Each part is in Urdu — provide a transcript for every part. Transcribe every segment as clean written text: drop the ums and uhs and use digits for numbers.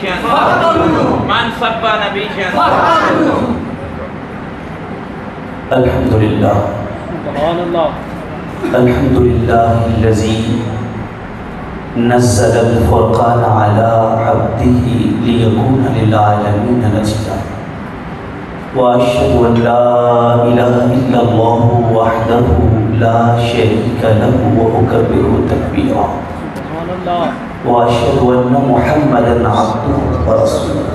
نبيا من سب نبيا الحمد لله سبحان الله الحمد لله الذي نزل الفرقان على عبده ليكون للعالمين نذيرا وأشهد أن لا إله إلا الله وحده لا شريك له وأكبره تكبيرا سبحان الله وأشهد أن محمدا عبده ورسوله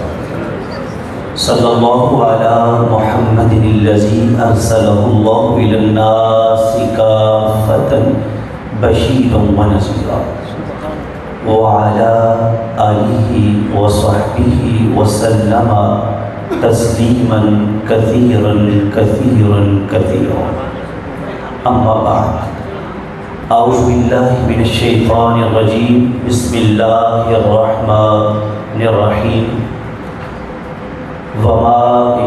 صلى الله على محمد الذي أرسله الله إلى الناس كافة بشيرا ونذيرا وعلى آله وصحبه وسلم تسليما كثيرا كثيرا كثيرا أما بعد أعوذ بالله من الشيطان الرجيم بسم الله الرحمن الرحيم وما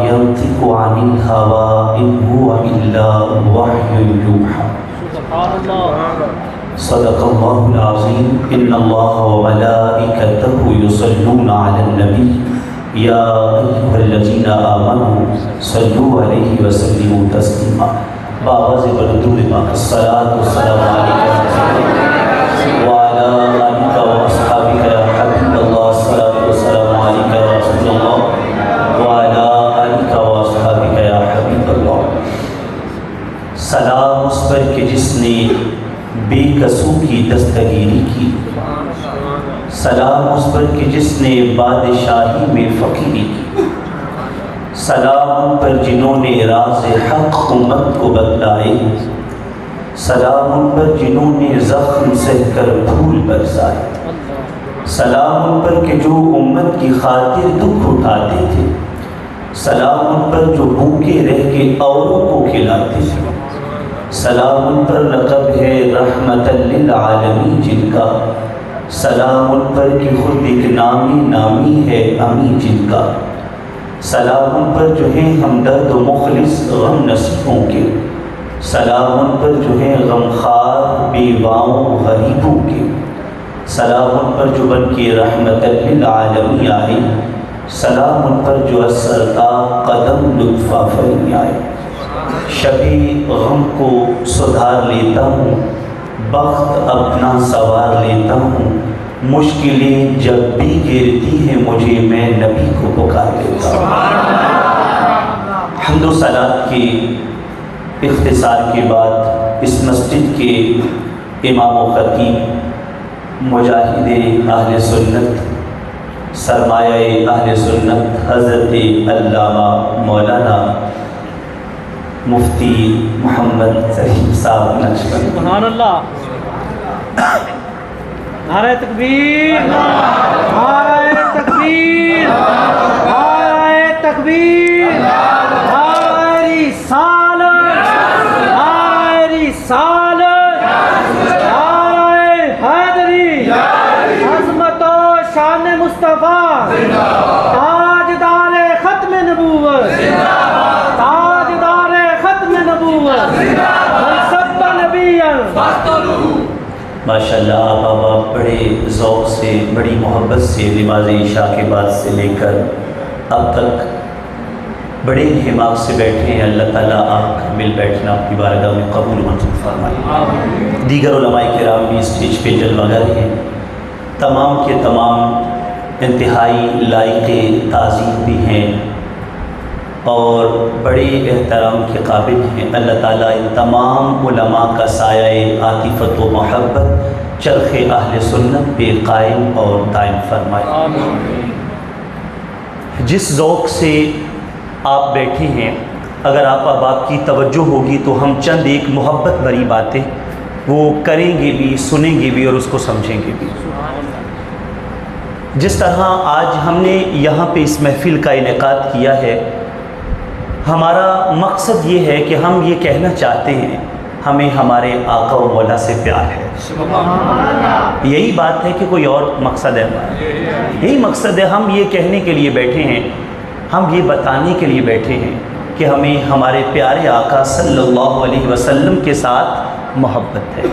ينطق عن الهوى إن هو إلا وحي يوحى سبحان الله صدق الله العظيم إن الله وملائكته يصلون على النبي يا أيها الذين آمنوا صلوا عليه وسلموا تسليما بابا زبردور ما الصلاة والسلام عليك وعلى آلك وأصحابك يا حبيب الله الصلاة والسلام عليك يا رسول الله وعلى آلك وأصحابك يا حبيب الله سلام اس پر کہ جس نے بے قصور کی دستگیری کی، سلام اس پر کہ جس نے بادشاہی میں فقیری کی، سلام ان پر جنہوں نے راز حق امت کو بتلائے، سلام ان پر جنہوں نے زخم سہ کر پھول برسائے، سلام ان پر کہ جو امت کی خاطر دکھ اٹھاتے تھے، سلام ان پر جو بھوکے رہ کے اوروں کو کھلاتے تھے، سلام ان پر لقب ہے رحمت للعالمین جن کا، سلام ان پر کہ خود ایک نامی ہے امی جن کا، سلام ان پر جو ہیں ہمدرد و مخلص غم نصیبوں کے، سلام ان پر جو ہیں غمخوار بیواؤں غریبوں کے، سلام ان پر جو بن کے رحمت للعالمین آئے، سلام ان پر جو اثرتا قدم لطفہ فرمی آئے۔ شبِ غم کو سدھار لیتا ہوں، بخت اپنا سوار لیتا ہوں، مشکلیں جب بھی گھیرتی ہیں مجھے میں نبی کو پکار لیتا ہوں۔ حمد و صلات کے اختصار کے بعد اس مسجد کے امام و خطیب مجاہد اہل سنت سرمایہ اہل سنت حضرت علامہ مولانا مفتی محمد ظہیر صاحب نقشبند سبحان اللہ نعرہ تکبیر نعرہ تکبیر نعرہ تکبیر نعرہ رسالت نعرہ رسالت نعرہ حیدری عظمت و شان مصطفیٰ تاجدار ختم نبوت تاجدار ختم نبوت منصب نبیًا ماشاءاللہ آپ بڑے ذوق سے بڑی محبت سے نماز عشاء کے بعد سے لے کر اب تک بڑے انہماک سے بیٹھے ہیں۔ اللہ تعالیٰ آپ کا مل بیٹھنا آپ کی بارگاہ میں قبول منظور فرمائے۔ دیگر علماء کرام بھی اسٹیج پہ جلوگر ہیں، تمام کے تمام انتہائی لائق تعظیم بھی ہیں اور بڑے احترام کے قابل ہیں۔ اللہ تعالیٰ ان تمام علماء کا سایہ عاطفت و محبت چرخ اہل سنت پہ قائم اور دائم فرمائے۔ جس ذوق سے آپ بیٹھے ہیں، اگر آپ کی توجہ ہوگی تو ہم چند ایک محبت بھری باتیں وہ کریں گے بھی، سنیں گے بھی اور اس کو سمجھیں گے بھی۔ جس طرح آج ہم نے یہاں پہ اس محفل کا انعقاد کیا ہے، ہمارا مقصد یہ ہے کہ ہم یہ کہنا چاہتے ہیں ہمیں ہمارے آقا و مولا سے پیار ہے۔ یہی بات ہے کہ کوئی اور مقصد ہے ہمارا، یہی مقصد ہے۔ ہم یہ کہنے کے لیے بیٹھے ہیں، ہم یہ بتانے کے لیے بیٹھے ہیں کہ ہمیں ہمارے پیارے آقا صلی اللہ علیہ وسلم کے ساتھ محبت ہے۔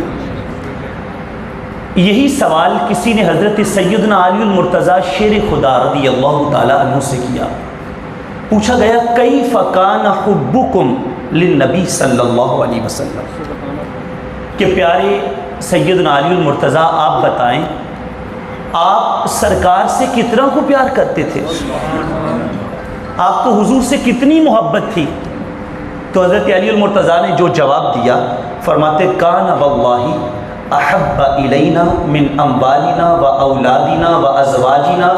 یہی سوال کسی نے حضرت سیدنا علی المرتضیٰ شیر خدا رضی اللہ تعالیٰ عنہ سے کیا. پوچھا گیا کیف کان حبکم للنبی صلی اللہ علیہ وسلم، کہ پیارے سیدنا علی المرتضیٰ آپ بتائیں آپ سرکار سے کتنا کو پیار کرتے تھے، آپ کو حضور سے کتنی محبت تھی. تو حضرت علی المرتضیٰ نے جو جواب دیا فرماتے کان واللہ احب الینا من اموالنا و اولادنا و ازواجنا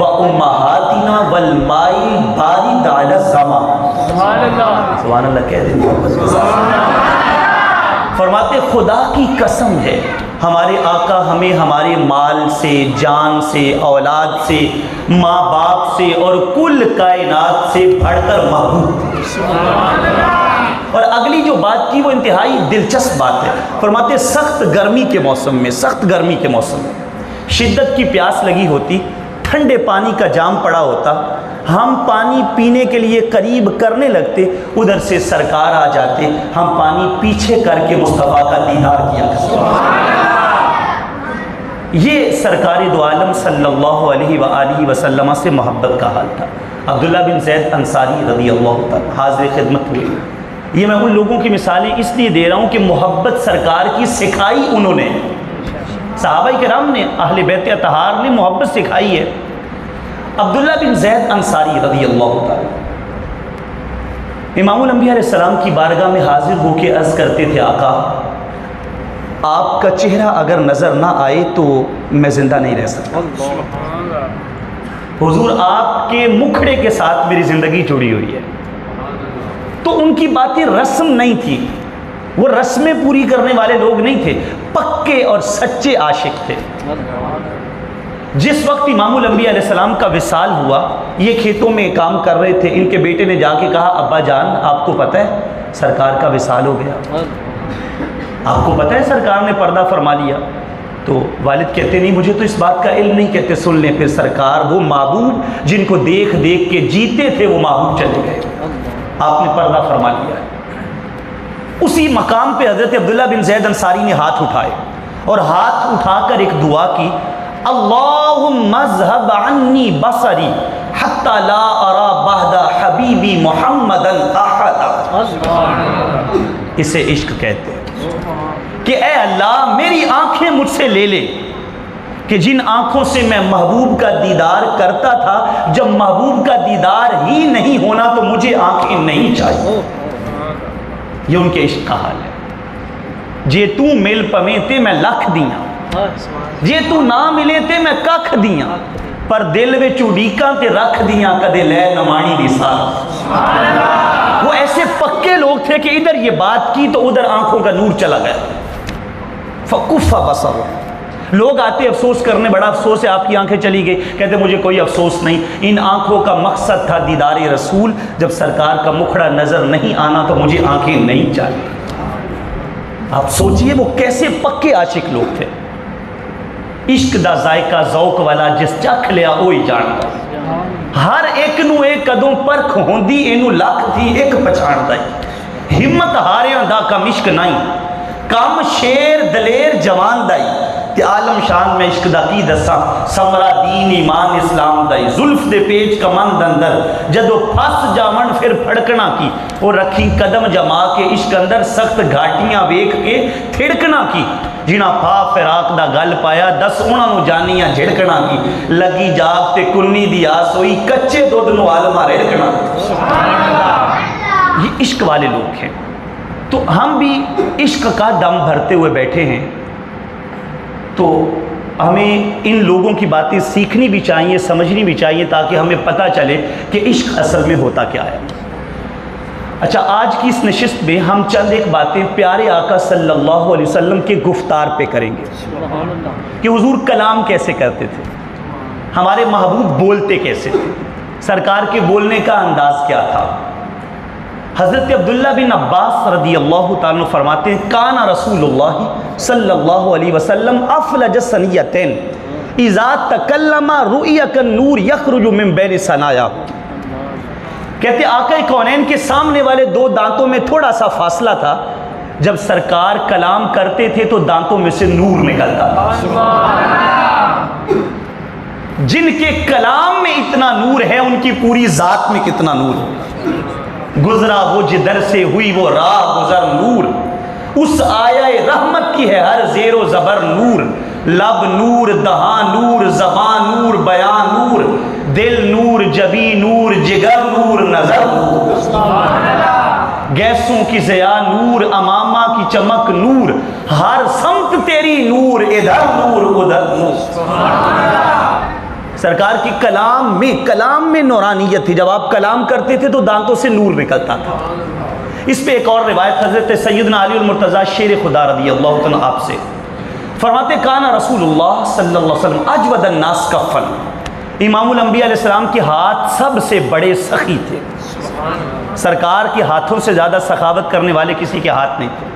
و امہاتنا والماء البارد علی السماء. سبحان اللہ کہہ دیں. فرماتے خدا کی قسم ہے ہمارے آقا ہمیں ہمارے مال سے، جان سے، اولاد سے، ماں باپ سے اور کل کائنات سے بڑھ کر محبوب. اور اگلی جو بات کی وہ انتہائی دلچسپ بات ہے. فرماتے سخت گرمی کے موسم میں، سخت گرمی کے موسم میں شدت کی پیاس لگی ہوتی، ٹھنڈے پانی کا جام پڑا ہوتا، ہم پانی پینے کے لیے قریب کرنے لگتے، ادھر سے سرکار آ جاتے، ہم پانی پیچھے کر کے مصطفیٰ کا دیدار کیا کرتے. یہ سرکار دو عالم صلی اللہ علیہ وآلہ وسلم سے محبت کا حال تھا. عبداللہ بن زید انصاری رضی اللہ تعالیٰ حاضر خدمت ہوئے. یہ میں ان لوگوں کی مثالیں اس لیے دے رہا ہوں کہ محبت سرکار کی سکھائی انہوں نے، صحابہ کرام نے، اہل بیت اطہار نے محبت سکھائی ہے. عبداللہ بن زید انصاری رضی اللہ تعالیٰ امام الانبیاء علیہ السلام کی بارگاہ میں حاضر ہو کے عرض کرتے تھے آقا آپ کا چہرہ اگر نظر نہ آئے تو میں زندہ نہیں رہ سکتا. حضور آپ کے مکھڑے کے ساتھ میری زندگی جڑی ہوئی ہے. تو ان کی باتیں رسم نہیں تھی، وہ رسمیں پوری کرنے والے لوگ نہیں تھے، پکے اور سچے عاشق تھے. جس وقت امام الانبیاء علیہ السلام کا وصال ہوا، یہ کھیتوں میں کام کر رہے تھے، ان کے بیٹے نے جا کے کہا ابا جان آپ کو پتہ ہے سرکار کا وصال ہو گیا، آپ کو پتہ ہے سرکار نے پردہ فرما لیا. تو والد کہتے نہیں مجھے تو اس بات کا علم نہیں. کہتے سن لیں پھر سرکار وہ محبوب جن کو دیکھ دیکھ کے جیتے تھے وہ محبوب چلے گئے، آپ نے پردہ فرما لیا ہے. اسی مقام پہ حضرت عبداللہ بن زید انصاری نے ہاتھ اٹھائے اور ہاتھ اٹھا کر ایک دعا کی اللہم اذھب عنی بصری حتی لا ارا بعد حبیبی محمدا احدا. اسے عشق کہتے ہیں کہ اے اللہ میری آنکھیں مجھ سے لے لے کہ جن آنکھوں سے میں محبوب کا دیدار کرتا تھا، جب محبوب کا دیدار ہی نہیں ہونا تو مجھے آنکھیں نہیں چاہیے. یہ ان کے عشق کا حال ہے. جے تو مل پویں تے میں لکھ دیاں، جے تو نہ ملے تے میں ککھ دیاں، پر دل وچ اڈیکاں تے رکھ دیاں کدے لے نمانی دی ساتھ. وہ ایسے پکے لوگ تھے کہ ادھر یہ بات کی تو ادھر آنکھوں کا نور چلا گیا. فکف بصر. لوگ آتے افسوس کرنے، بڑا افسوس ہے آپ کی آنکھیں چلی گئی. کہتے مجھے کوئی افسوس نہیں، ان آنکھوں کا مقصد تھا دیدار رسول. جب سرکار کا مکھڑا نظر نہیں آنا تو مجھے آنکھیں نہیں چاہیے. آپ سوچئے وہ کیسے پکے عاشق لوگ تھے. عشق دا ذائقہ ذوق والا جس چکھ لیا وہی جانتا. ہر ایک نو ایک قدوں پرکھ ہوندی اینو لکھ تھی ایک پچھاڑتا. ہمت ہاریاں دا کم عشق نہیں، کم شیر دلیر جوان دائی. کہ عالم شان میں عشق دا کی دساں سمرا دین ایمان اسلام دائی. زلف دے پیچ کمند اندر جدو پھس جاون پھر پھڑکنا کی. وہ رکھی قدم جما کے عشق اندر سخت گھاٹیاں ویکھ کے تھڑکنا کی. جنا پا فراق دا گل پایا دس انہاں نو جانیاں جھڑکنا کی. لگی جاگ تے کنی دی آس ہوئی کچے دودھ نو عالمہ رڑکنا. یہ عشق والے لوگ ہیں. تو ہم بھی عشق کا دم بھرتے ہوئے بیٹھے ہیں، تو ہمیں ان لوگوں کی باتیں سیکھنی بھی چاہیے، سمجھنی بھی چاہیے، تاکہ ہمیں پتہ چلے کہ عشق اصل میں ہوتا کیا ہے. اچھا آج کی اس نشست میں ہم چند ایک باتیں پیارے آقا صلی اللہ علیہ وسلم کے گفتار پہ کریں گے کہ حضور کلام کیسے کرتے تھے، ہمارے محبوب بولتے کیسے تھے، سرکار کے بولنے کا انداز کیا تھا. حضرت عبداللہ بن عباس رضی اللہ تعالیٰ فرماتے ہیں کان رسول اللہ صلی اللہ علیہ وسلم افلج ثنیتین اذا تکلم رؤی کالنور یخرج من بین ثنایا. کہتے آقا کونین کے سامنے والے دو دانتوں میں تھوڑا سا فاصلہ تھا، جب سرکار کلام کرتے تھے تو دانتوں میں سے نور نکلتا تھا۔ جن کے کلام میں اتنا نور ہے ان کی پوری ذات میں کتنا نور ہے۔ گزرا وہ جدھر سے ہوئی وہ راہ گزر نور، اس آیہ رحمت کی ہے ہر زیر و زبر نور، لب نور، دہاں نور، زبان نور، بیان نور، دل نور، جبی نور، جگر نور، نظر نور، گیسوں کی ضیاء نور، امامہ کی چمک نور، ہر سمت تیری نور، ادھر نور ادھر نور۔ سرکار کی کلام میں نورانیت تھی۔ جب آپ کلام کرتے تھے تو دانتوں سے نور نکلتا تھا۔ اس پہ ایک اور روایت حضرت سیدنا علی المرتضیٰ شیر خدا رضی اللہ عنہ آپ سے فرماتے کان رسول اللہ صلی اللہ علیہ وسلم اجود الناس کفن، امام الانبیاء علیہ السلام کے ہاتھ سب سے بڑے سخی تھے۔ سرکار کے ہاتھوں سے زیادہ سخاوت کرنے والے کسی کے ہاتھ نہیں تھے۔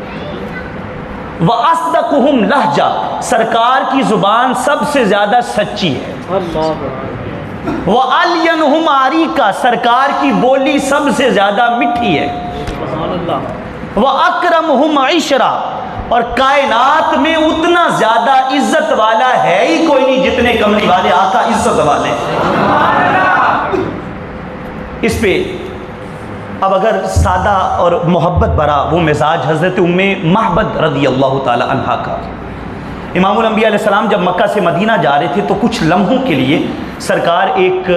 وَأَصْدَقُهُمْ لَہْجَہ، سرکار کی زبان سب سے زیادہ سچی ہے۔ وَأَلْيَنُهُمْ عَرِيقًا، سرکار کی بولی سب سے زیادہ مٹھی ہے۔ وَأَكْرَمُهُمْ عِشْرًا، اور کائنات میں اتنا زیادہ عزت والا ہے ہی کوئی نہیں جتنے کملی والے آقا عزت والے۔ اس پہ اب اگر سادہ اور محبت بھرا وہ مزاج حضرت ام معبد رضی اللہ تعالی عنہا کا، امام الانبیاء علیہ السلام جب مکہ سے مدینہ جا رہے تھے تو کچھ لمحوں کے لیے سرکار ایک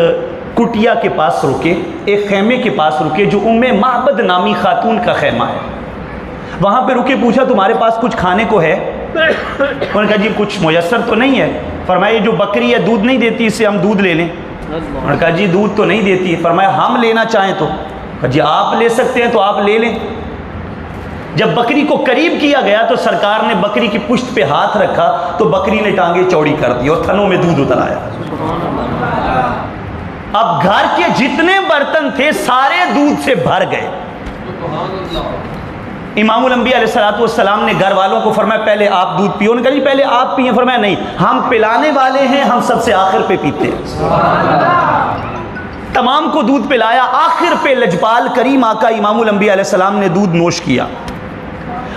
کٹیا کے پاس رکے، ایک خیمے کے پاس رکے جو ام معبد نامی خاتون کا خیمہ ہے۔ وہاں پہ رکے، پوچھا تمہارے پاس کچھ کھانے کو ہے؟ انہوں نے کہا جی کچھ میسر تو نہیں ہے۔ فرمایا یہ جو بکری ہے دودھ نہیں دیتی، اس سے ہم دودھ لے لیں؟ انہوں نے کہا جی دودھ تو نہیں دیتی۔ فرمایا ہم لینا چاہیں تو؟ جی آپ لے سکتے ہیں تو آپ لے لیں۔ جب بکری کو قریب کیا گیا تو سرکار نے بکری کی پشت پہ ہاتھ رکھا تو بکری نے ٹانگیں چوڑی کر دی اور تھنوں میں دودھ اتر آیا۔ اب گھر کے جتنے برتن تھے سارے دودھ سے بھر گئے۔ امام الانبیاء علیہ السلام نے گھر والوں کو فرمایا پہلے آپ دودھ پیو۔ انہوں نے کہا جی پہلے آپ پیئیں۔ فرمایا نہیں، ہم پلانے والے ہیں، ہم سب سے آخر پہ پیتے ہیں۔ تمام کو دودھ پلایا، آخر پہ لجپال کریم آقا امام الانبیاء علیہ السلام نے دودھ نوش کیا۔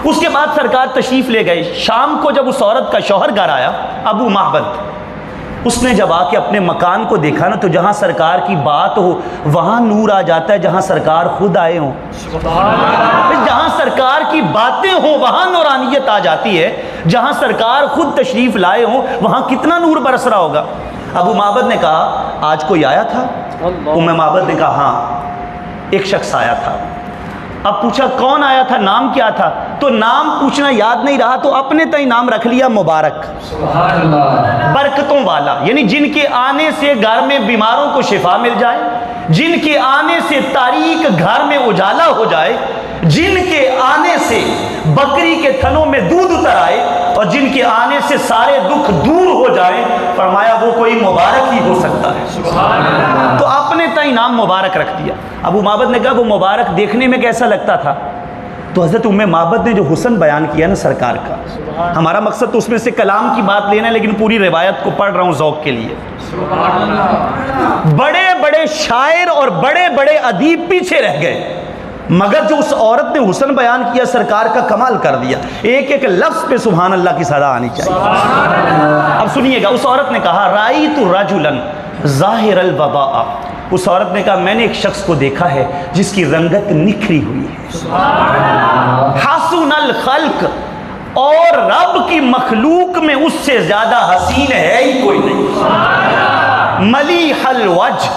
اس کے بعد سرکار تشریف لے گئے۔ شام کو جب اس عورت کا شوہر گھر آیا ابو معبد، اس نے جب آ کے اپنے مکان کو دیکھا نا تو جہاں سرکار کی بات ہو وہاں نور آ جاتا ہے، جہاں سرکار خود آئے ہوں، جہاں سرکار کی باتیں ہوں وہاں نورانیت آ جاتی ہے، جہاں سرکار خود تشریف لائے ہوں وہاں کتنا نور برس رہا ہوگا۔ ابو معبد نے کہا آج کوئی آیا تھا؟ ام معبد نے کہا ہاں ایک شخص آیا تھا۔ اب پوچھا کون آیا تھا، نام کیا تھا؟ تو نام پوچھنا یاد نہیں رہا تو اپنے تئیں نام رکھ لیا مبارک، برکتوں والا، یعنی جن کے آنے سے گھر میں بیماروں کو شفا مل جائے، جن کے آنے سے تاریک گھر میں اجالا ہو جائے، جن کے آنے سے بکری کے تھنوں میں دودھ اتر آئے اور جن کے آنے سے سارے دکھ دور ہو جائیں، فرمایا وہ کوئی مبارک ہی ہو سکتا ہے۔ تو اپنے تئیں نام مبارک رکھ دیا۔ ابو معبد نے کہا وہ مبارک دیکھنے میں کیسا لگتا تھا؟ تو حضرت ام معبد نے جو حسن بیان کیا نا سرکار کا، ہمارا مقصد تو اس میں سے کلام کی بات لینا ہے لیکن پوری روایت کو پڑھ رہا ہوں ذوق کے لیے۔ بڑے بڑے شاعر اور بڑے بڑے ادیب پیچھے رہ گئے، مگر جو اس عورت نے حسن بیان کیا سرکار کا کمال کر دیا۔ ایک ایک لفظ پہ سبحان اللہ کی صدا آنی چاہیے۔ اب سنیے گا، اس عورت نے کہا رأیت رجلا ظاہر الوضاء، اس عورت نے کہا میں نے ایک شخص کو دیکھا ہے جس کی رنگت نکھری ہوئی ہے، حسن الخلق، اور رب کی مخلوق میں اس سے زیادہ حسین ہے ہی کوئی نہیں، ملیح الوجہ،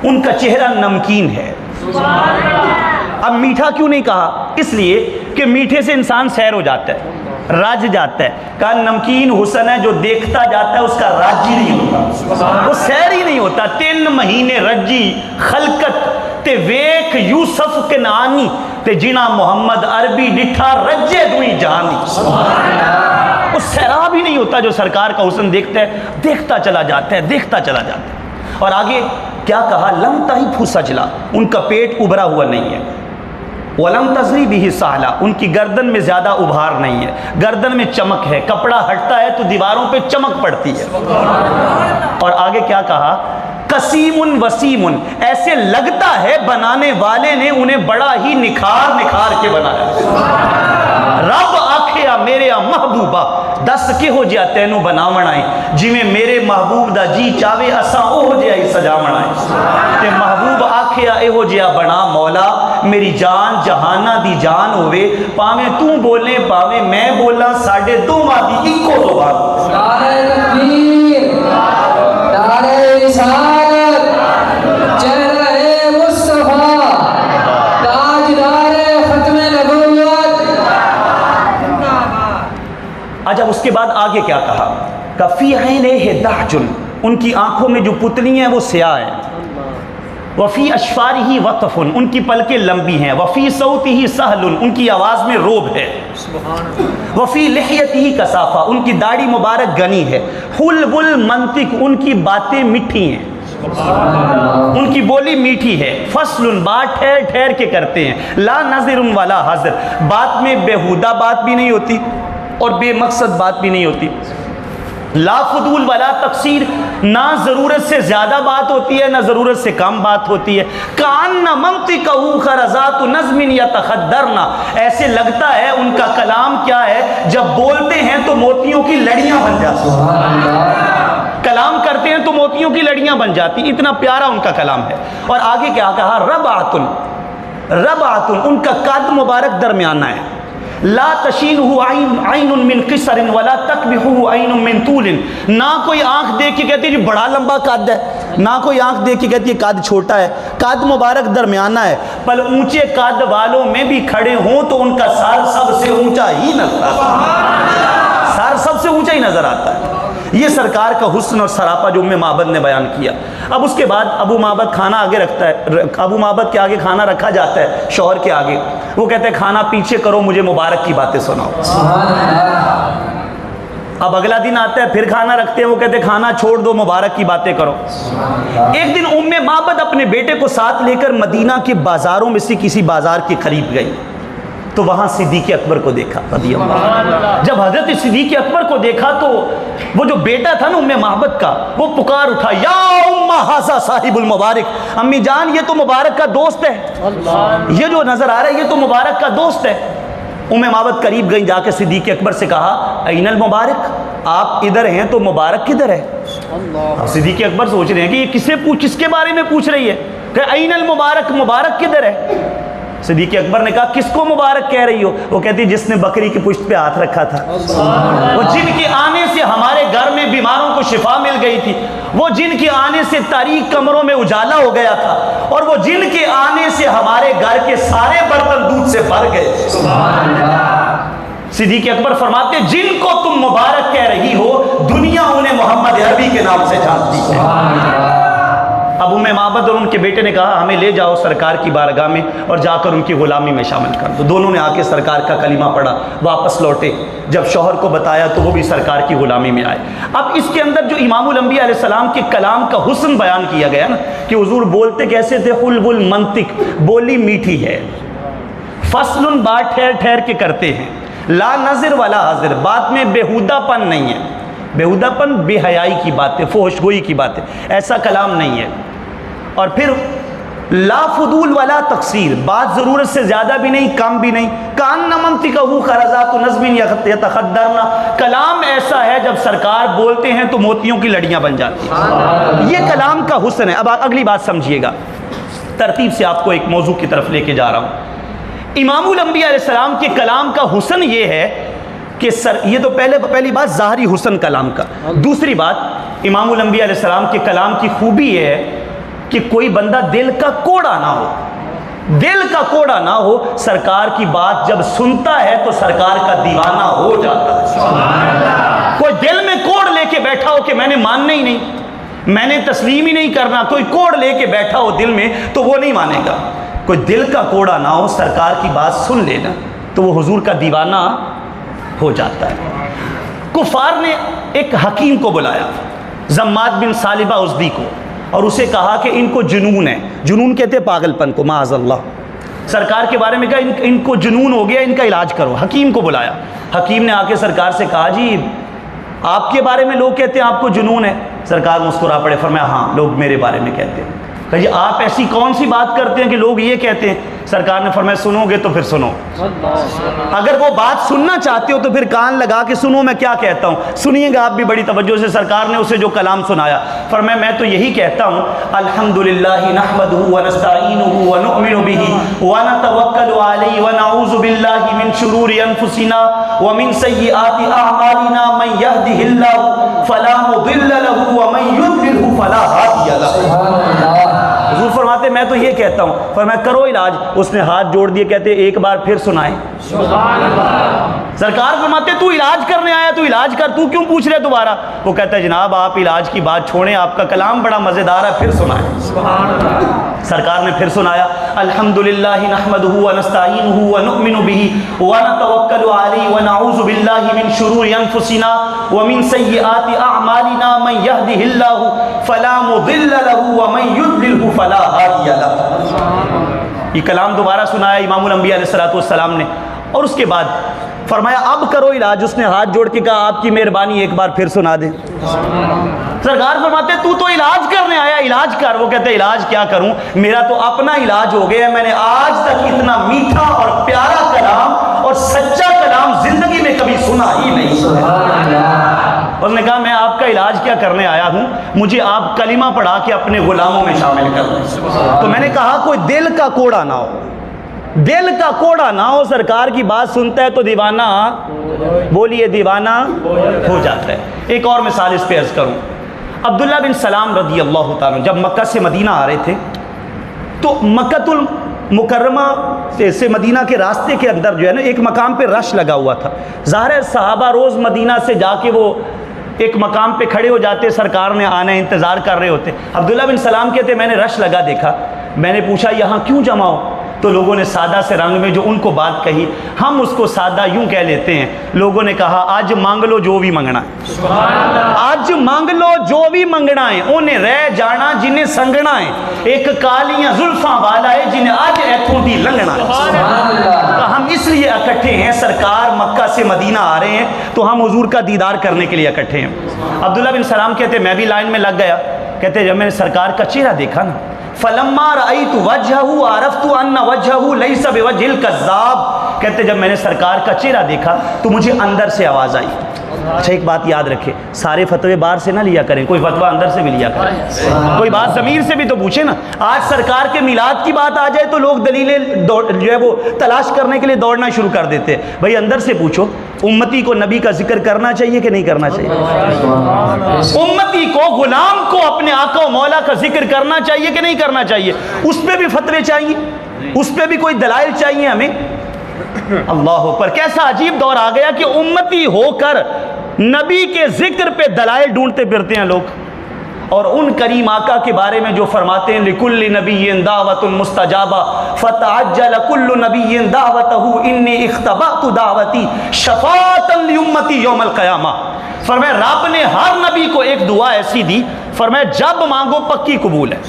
ان کا چہرہ نمکین ہے۔ اب میٹھا کیوں نہیں کہا؟ اس لیے کہ میٹھے سے انسان سیر ہو جاتا ہے، رج جاتا ہے۔ کہا نمکین حسن ہے جو دیکھتا جاتا ہے اس کا رج ہی نہیں ہوتا، وہ سیر ہی نہیں ہوتا۔ 3 مہینے رجی خلقت تے ویک یوسف کنعانی تے جنا محمد عربی ڈٹھا رجے دوئی جہانی، وہ سیراب ہی نہیں ہوتا جو سرکار کا حسن دیکھتا ہے، دیکھتا چلا جاتا ہے، دیکھتا چلا جاتا ہے۔ اور آگے کیا کہا؟ لم تہف سجلا، ان کا پیٹ ابھرا ہوا نہیں ہے، ولم تزری بھی سہلا، ان کی گردن میں زیادہ ابھار نہیں ہے، گردن میں چمک ہے، کپڑا ہٹتا ہے تو دیواروں پہ چمک پڑتی ہے۔ اور آگے کیا کہا؟ قسیم وسیم، ایسے لگتا ہے بنانے والے نے انہیں بڑا ہی نکھار نکھار کے بنایا۔ رب آکھیا میرے محبوبہ دس کہ ہو جیا تینوں بناون آئے، جویں میرے محبوب دا جی چاہے اساں اوہ جیا ہی سجاون آئے۔ تے محبوب آکھیا اے ہو جیا بنا مولا، میری جان جہانہ دی جان ہوئے، پاویں تو بولے پاویں میں بولا، ساڈے دوواں دی اکو زبان۔ نعرہ تکبیر، نعرہ رسالت، چہرہ مصطفیٰ، تاجدار ختم نبوت۔ اچھا اس کے بعد آگے کیا کہا؟ کہ فی عینیہ دہجن، ان کی آنکھوں میں جو پتلی ہیں وہ سیاہ ہیں، وفی اشفارہ وطف، ان کی پلکیں لمبی ہیں، وفی صوتہ سہل، ان کی آواز میں روب ہے، وفی لحیتہ کثافہ، ان کی داڑھی مبارک گنی ہے، حلو المنطق، ان کی باتیں میٹھی ہیں، ان کی بولی میٹھی ہے، فصل، بات ٹھہر ٹھہر کے کرتے ہیں، لا نظر ولا حذر، بات میں بیہودہ بات بھی نہیں ہوتی اور بے مقصد بات بھی نہیں ہوتی، لا فضول ولا تقصیر، نہ ضرورت سے زیادہ بات ہوتی ہے نہ ضرورت سے کم بات ہوتی ہے، کأن منطقہ خرزات نظم یتخدرن، ایسے لگتا ہے ان کا کلام کیا ہے، جب بولتے ہیں تو موتیوں کی لڑیاں بن جاتی ہیں، کلام کرتے ہیں تو موتیوں کی لڑیاں بن جاتی، اتنا پیارا ان کا کلام ہے۔ اور آگے کیا کہا؟ ربعتن، ربعتن، ان کا قد مبارک درمیانہ ہے، لا تشینہ عین من قصر ولا تقبحہ عین من طول، نہ کوئی آنکھ دیکھ کے کہتی ہے جی بڑا لمبا قد ہے، نہ کوئی آنکھ دیکھ کے کہتی ہے قد چھوٹا ہے، قد مبارک درمیانہ ہے، پر اونچے قد والوں میں بھی کھڑے ہوں تو ان کا سر سب سے اونچا ہی نظر آتا ہے، سر سب سے اونچا ہی نظر آتا ہے۔ یہ سرکار کا حسن اور سراپا جو ام معبد نے بیان کیا۔ اب اس کے بعد ابو معبد کھانا آگے رکھتا ہے، ابو معبد کے آگے کھانا رکھا جاتا ہے شوہر کے آگے، وہ کہتے ہیں کھانا پیچھے کرو مجھے مبارک کی باتیں سناؤ۔ اب اگلا دن آتا ہے پھر کھانا رکھتے ہیں، وہ کہتے ہیں کھانا چھوڑ دو مبارک کی باتیں کرو۔ ایک دن ام معبد اپنے بیٹے کو ساتھ لے کر مدینہ کے بازاروں میں سے کسی بازار کے قریب گئی تو وہاں صدیق اکبر کو دیکھا رضی اللہ عنہ۔ جب حضرت صدیق اکبر کو دیکھا تو وہ جو بیٹا تھا نا ام معبد کا، وہ پکار اٹھا یا امہ ھذا صاحب المبارک، امی جان یہ تو مبارک کا دوست ہے، یہ جو نظر آ رہا ہے یہ تو مبارک کا دوست ہے۔ ام معبد قریب گئی، جا کے صدیق اکبر سے کہا این المبارک، آپ ادھر ہیں تو مبارک کدھر ہے؟ صدیق اکبر سوچ رہے ہیں کہ یہ کس کے بارے میں پوچھ رہی ہے کہ این المبارک، مبارک کدھر ہے؟ صدیق اکبر نے کہا کس کو مبارک کہہ رہی ہو؟ وہ کہتی جس نے بکری کی پشت پہ ہاتھ رکھا تھا، وہ جن کے آنے سے ہمارے گھر میں بیماروں کو شفا مل گئی تھی، وہ جن کے آنے سے تاریک کمروں میں اجالا ہو گیا تھا، اور وہ جن کے آنے سے ہمارے گھر کے سارے برتن دودھ سے بھر گئے۔ صدیق اکبر فرماتے جن کو تم مبارک کہہ رہی ہو دنیا انہیں محمد عربی کے نام سے جانتی ہے۔ اب ام معبد اور ان کے بیٹے نے کہا ہمیں لے جاؤ سرکار کی بارگاہ میں اور جا کر ان کی غلامی میں شامل کر دو۔ دونوں نے آ کے سرکار کا کلمہ پڑھا، واپس لوٹے، جب شوہر کو بتایا تو وہ بھی سرکار کی غلامی میں آئے۔ اب اس کے اندر جو امام الانبیاء علیہ السلام کے کلام کا حسن بیان کیا گیا نا کہ حضور بولتے کیسے تھے، حلو المنطق، بولی میٹھی ہے، فصل، بات ٹھہر ٹھہر کے کرتے ہیں، لا نظر ولا حاضر، بات میں بیہودہ پن نہیں ہے، بیہودہ پن بے حیائی کی بات ہے، فحش گوئی کی بات ہے، ایسا کلام نہیں ہے۔ اور پھر لا فضول ولا تقصیر، بات ضرورت سے زیادہ بھی نہیں کم بھی نہیں، کان منطقہ خرزات نظم یتخدرن، کلام ایسا ہے جب سرکار بولتے ہیں تو موتیوں کی لڑیاں بن جاتی ہیں، یہ کلام کا حسن ہے۔ اب اگلی بات سمجھیے گا، ترتیب سے آپ کو ایک موضوع کی طرف لے کے جا رہا ہوں۔ امام الانبیاء علیہ السلام کے کلام کا حسن یہ ہے کہ یہ تو پہلی بات ظاہری حسن کلام کا، دوسری بات امام الانبیاء علیہ السلام کے کلام کی خوبی یہ ہے کہ کوئی بندہ دل کا کوڑا نہ ہو، دل کا کوڑا نہ ہو، سرکار کی بات جب سنتا ہے تو سرکار کا دیوانہ ہو جاتا ہے۔ کوئی دل میں کوڑ لے کے بیٹھا ہو کہ میں نے ماننا ہی نہیں، میں نے تسلیم ہی نہیں کرنا، کوئی کوڑ لے کے بیٹھا ہو دل میں تو وہ نہیں مانے گا۔ کوئی دل کا کوڑا نہ ہو، سرکار کی بات سن لینا تو وہ حضور کا دیوانہ ہو جاتا ہے۔ کفار نے ایک حکیم کو بلایا، زماد بن ثعلبہ ازدی کو، اور اسے کہا کہ ان کو جنون ہے، جنون کہتے ہیں پاگل پن کو، معاذ اللہ، سرکار کے بارے میں کہا ان کو جنون ہو گیا، ان کا علاج کرو۔ حکیم کو بلایا، حکیم نے آ کے سرکار سے کہا جی آپ کے بارے میں لوگ کہتے ہیں آپ کو جنون ہے، سرکار مسکرا پڑے، فرمایا ہاں لوگ میرے بارے میں کہتے ہیں۔ کہ جی آپ ایسی کون سی بات کرتے ہیں کہ لوگ یہ کہتے ہیں؟ سرکار نے فرمایا سنو گے تو پھر سنو، اگر وہ بات سننا چاہتے ہو تو پھر کان لگا کے سنو میں کیا کہتا ہوں، سنیے گا آپ بھی بڑی توجہ سے۔ سرکار نے اسے جو کلام سنایا، فرمایا میں تو یہی کہتا ہوں الحمدللہ نحمدہ ونستعینہ ونؤمن بہ ونتوکل علیہ ونعوذ باللہ من شرور انفسنا ومن سیئات اعمالنا من یہدہ اللہ فلا مضل لہ ومن یضللہ فلا ہادی لہ۔ حضور فرماتے میں تو یہ کہتا ہوں، فرمایا کرو علاج۔ اس نے ہاتھ جوڑ دیے، کہتے ایک بار پھر سنائیں۔ سرکار فرماتے تو علاج کرنے آیا، تو علاج کر، تو کیوں پوچھ رہے دوبارہ؟ وہ کہتا ہے جناب آپ علاج کی بات چھوڑیں، آپ کا کلام بڑا مزیدار ہے، پھر سنائیں۔ سرکار نے پھر سنایا الحمدللہ نحمدہ ونستعینہ ونؤمن بہ ونتوکل علیہ ونعوذ باللہ من شرور انفسنا ومن سیئات اعمالنا من یہدہ اللہ فلا مضل لہ ومن یضللہ فلا ہادی لہ۔ یہ کلام دوبارہ سنایا امام الانبیاء علیہ السلام نے، اور اس کے بعد فرمایا اب کرو علاج۔ اس نے ہاتھ جوڑ کے کہا آپ کی مہربانی ایک بار پھر سنا دیں۔ سرکار فرماتے تو علاج کرنے آیا، علاج کر۔ وہ کہتے علاج کیا کروں، میرا تو اپنا علاج ہو گیا ہے، میں نے آج تک اتنا میٹھا اور پیارا کلام اور سچا کلام زندگی میں کبھی سنا ہی نہیں۔ اس نے کہا میں آپ کا علاج کیا کرنے آیا ہوں، مجھے آپ کلمہ پڑھا کے اپنے غلاموں میں شامل کر دیں۔ تو میں نے کہا کوئی دل کا کوڑا نہ ہو، دل کا کوڑا نہ ہو، سرکار کی بات سنتا ہے تو دیوانہ، بولیے دیوانہ ہو جاتا ہے۔ ایک اور مثال اس پہ عرض کروں، عبداللہ بن سلام رضی اللہ تعالیٰ جب مکہ سے مدینہ آ رہے تھے تو مکہ المکرمہ سے مدینہ کے راستے کے اندر جو ہے نا ایک مقام پہ رش لگا ہوا تھا۔ ظاہر ہے صحابہ روز مدینہ سے جا کے وہ ایک مقام پہ کھڑے ہو جاتے، سرکار نے آنا ہے، انتظار کر رہے ہوتے۔ عبداللہ بن سلام کہتے میں نے رش لگا دیکھا، میں نے پوچھا یہاں کیوں جمع ہو؟ تو لوگوں نے سادہ سے رنگ میں جو ان کو بات کہی، ہم اس کو سادہ یوں کہہ لیتے ہیں، لوگوں نے کہا آج مانگ لو جو بھی منگنا ہے، آج مانگ لو جو بھی منگنا ہے، انہیں رہ جانا جنہیں سنگنا ہے، ایک کالیاں زلفاں والا ہے جنہیں آج ایتھوں دی لنگنا ہے۔ ہم اس لیے اکٹھے ہیں، سرکار مکہ سے مدینہ آ رہے ہیں تو ہم حضور کا دیدار کرنے کے لیے اکٹھے ہیں۔ عبداللہ بن سلام کہتے میں بھی لائن میں لگ گیا، کہتے جب میں نے سرکار کا چہرہ دیکھا نا فلما رأیت وجہہ عرفت ان وجہہ لیس بوجہ الکذاب، کہتے جب میں نے سرکار کا چہرہ دیکھا تو مجھے اندر سے آواز آئی۔ اچھا ایک بات یاد رکھے، سارے فتوے باہر سے نہ لیا کریں، کوئی فتویٰ اندر سے بھی لیا کریں، کوئی بات ضمیر سے بھی تو پوچھے نا۔ آج سرکار کے میلاد کی بات آ جائے تو لوگ دلیلیں جو ہے وہ تلاش کرنے کے لیے دوڑنا شروع کر دیتے ہیں۔ بھائی اندر سے پوچھو امتی کو نبی کا ذکر کرنا چاہیے کہ نہیں کرنا چاہیے؟ امتی کو، غلام کو اپنے آقا و مولا کا ذکر کرنا چاہیے کہ نہیں کرنا چاہیے؟ اس پہ بھی فتوے چاہیے، اس پہ بھی کوئی دلائل چاہیے ہمیں۔ اللہ پر کیسا عجیب دور آ گیا کہ امتی ہو کر نبی کے ذکر پہ دلائل ڈھونڈتے پھرتے ہیں لوگ، اور ان کریم آقا کے بارے میں جو فرماتے ہیں لِكُلِّ نَبِيٍّ دَعْوَةٌ مُسْتَجَابَةٌ فَتَعَجَّلَ كُلُّ نَبِيٍّ دَعْوَتَهُ إِنِّي اخْتَبَأْتُ دَعْوَتِي شَفَاعَةً لِأُمَّتِي يَوْمَ الْقِيَامَةِ۔ فرمایا رب نے ہر نبی کو ایک دعا ایسی دی، فرمایا جب مانگو پکی قبول ہے۔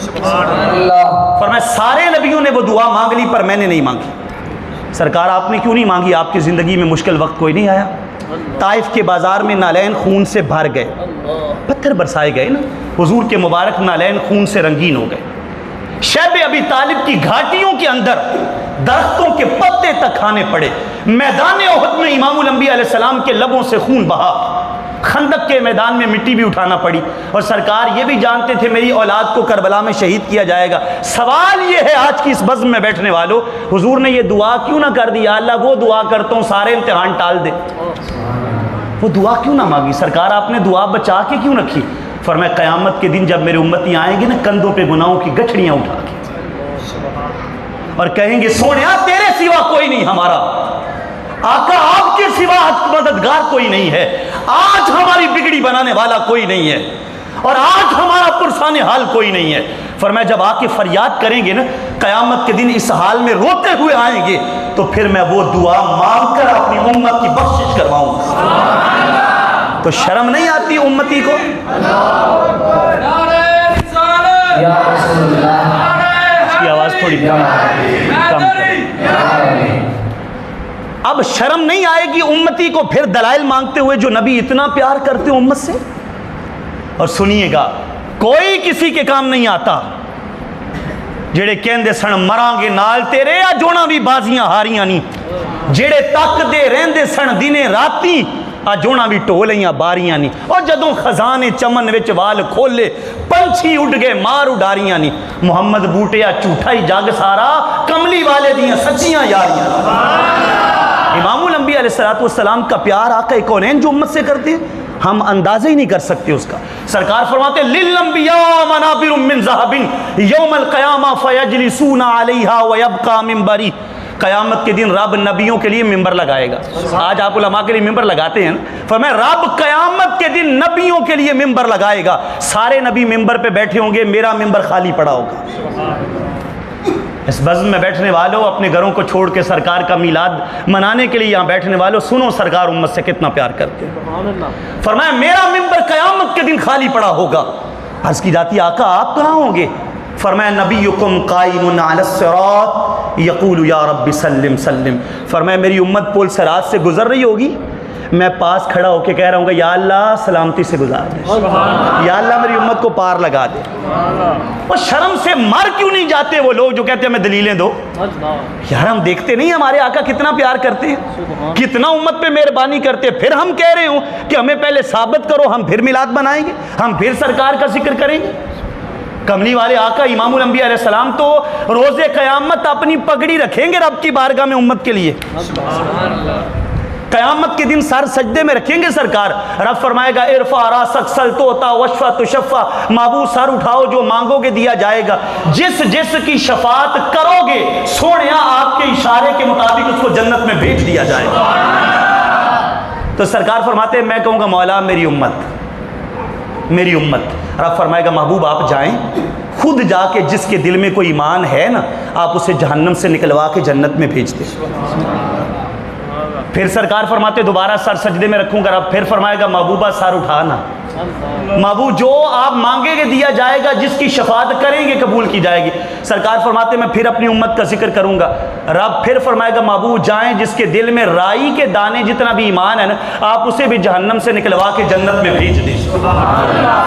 فرمایا سارے نبیوں نے وہ دعا مانگ لی پر میں نے نہیں مانگی۔ سرکار آپ نے کیوں نہیں مانگی؟ آپ کی زندگی میں مشکل وقت کوئی نہیں آیا؟ طائف کے بازار میں نالین خون سے بھر گئے، پتھر برسائے گئے نا، حضور کے مبارک نالین خون سے رنگین ہو گئے۔ شیب ابی طالب کی گھاٹیوں کے اندر درختوں کے پتے تک کھانے پڑے۔ میدان احد میں امام الانبیاء علیہ السلام کے لبوں سے خون بہا۔ خندق کے میدان میں مٹی بھی اٹھانا پڑی، اور سرکار یہ بھی جانتے تھے میری اولاد کو کربلا میں شہید کیا جائے گا۔ سوال یہ ہے آج کی اس بزم میں بیٹھنے والوں، حضور نے یہ دعا کیوں نہ کر دی، یا اللہ وہ دعا کرتا ہوں سارے امتحان ٹال دے؟ وہ دعا کیوں نہ مانگی؟ سرکار آپ نے دعا بچا کے کیوں رکھی؟ فرمایا قیامت کے دن جب میرے امتی آئیں گے نا کندھوں پہ گناہوں کی گٹھڑیاں اٹھا کے، اور کہیں گے سونیا تیرے سوا کوئی نہیں ہمارا، آقا آپ کے سوا مددگار کوئی نہیں ہے، آج ہماری بگڑی بنانے والا کوئی نہیں ہے، اور آج ہمارا پرسان حال کوئی نہیں ہے۔ فرمایا جب آ کے فریاد کریں گے نا قیامت کے دن اس حال میں روتے ہوئے آئیں گے تو پھر میں وہ دعا مانگ کر اپنی امت کی بخشش کرواؤں گا۔ تو شرم نہیں آتی امتی کو؟ اس کی آواز تھوڑی کم اب شرم نہیں آئے گی امتی کو پھر دلائل مانگتے ہوئے جو نبی اتنا پیار کرتے امت سے؟ اور سنیے گا کوئی کسی کے کام نہیں آتا جڑے کہندے سن مراں گے نال تیرے یا جوڑا بھی بازیاں ہاریاں نہیں جڑے تک دے رہندے سن دنے راتی آ جوڑا بھی ٹولیاں باریاں نہیں اور جدوں خزانے چمن وچ وال کھولے پنچھی اڑ گئے مار اڈاریاں نہیں محمد بوٹیا جھوٹا ہی جگ سارا کملی والے دیاں سچیاں یاریاں امام الانبیاء علیہ السلام کا پیار آقا کونین جو امت سے کرتے ہیں ہم اندازہ ہی نہیں کر سکتے اس کا سرکار فرماتے للانبیاء منابر من ذہب یوم القیامہ فیجلسون علیہا ویبقى منبری قیامت کے دن رب نبیوں کے لیے ممبر لگائے گا آج آپ علماء کے لیے ممبر لگاتے ہیں فرمایا رب قیامت کے دن نبیوں کے لیے ممبر لگائے گا سارے نبی ممبر پہ بیٹھے ہوں گے میرا ممبر خالی پڑا ہوگا اس بزم میں بیٹھنے والوں اپنے گھروں کو چھوڑ کے سرکار کا میلاد منانے کے لیے یہاں بیٹھنے والوں سنو سرکار امت سے کتنا پیار کرتے ہیں فرمایا میرا ممبر قیامت کے دن خالی پڑا ہوگا عرض کی جاتی آقا آپ کہاں ہوں گے فرمایا نبیکم قائم علی الصراط یقول یا رب سلم سلم فرمایا میری امت پل صراط سے گزر رہی ہوگی میں پاس کھڑا ہو کے کہہ رہا ہوں گا یا اللہ سلامتی سے گزار دے یا اللہ میری امت کو پار لگا دے اور شرم سے مر کیوں نہیں جاتے وہ لوگ جو کہتے ہیں ہمیں دلیلیں دو یار ہم دیکھتے نہیں ہمارے آقا کتنا پیار کرتے ہیں کتنا امت پہ مہربانی کرتے ہیں پھر ہم کہہ رہے ہوں کہ ہمیں پہلے ثابت کرو ہم پھر میلاد بنائیں گے ہم پھر سرکار کا ذکر کریں گے کملی والے آقا امام الانبیاء علیہ السلام تو روز قیامت اپنی پگڑی رکھیں گے رب کی بارگاہ میں امت کے لیے قیامت کے دن سر سجدے میں رکھیں گے سرکار رب فرمائے گا ارفع راسک سل توتا وشفا تشفا محبوب سر اٹھاؤ جو مانگو گے دیا جائے گا جس جس کی شفاعت کرو گے سونیا آپ کے اشارے کے مطابق اس کو جنت میں بھیج دیا جائے گا تو سرکار فرماتے ہیں میں کہوں گا مولا میری امت رب فرمائے گا محبوب آپ جائیں خود جا کے جس کے دل میں کوئی ایمان ہے نا آپ اسے جہنم سے نکلوا کے جنت میں بھیج دیں پھر سرکار فرماتے دوبارہ سر سجدے میں رکھوں گا رب پھر فرمائے گا محبوبہ سر اٹھانا محبوب جو آپ مانگیں گے دیا جائے گا جس کی شفاعت کریں گے قبول کی جائے گی سرکار فرماتے میں پھر اپنی امت کا ذکر کروں گا رب پھر فرمائے گا محبوب جائیں جس کے دل میں رائی کے دانے جتنا بھی ایمان ہے نا آپ اسے بھی جہنم سے نکلوا کے جنت میں بھیج دیں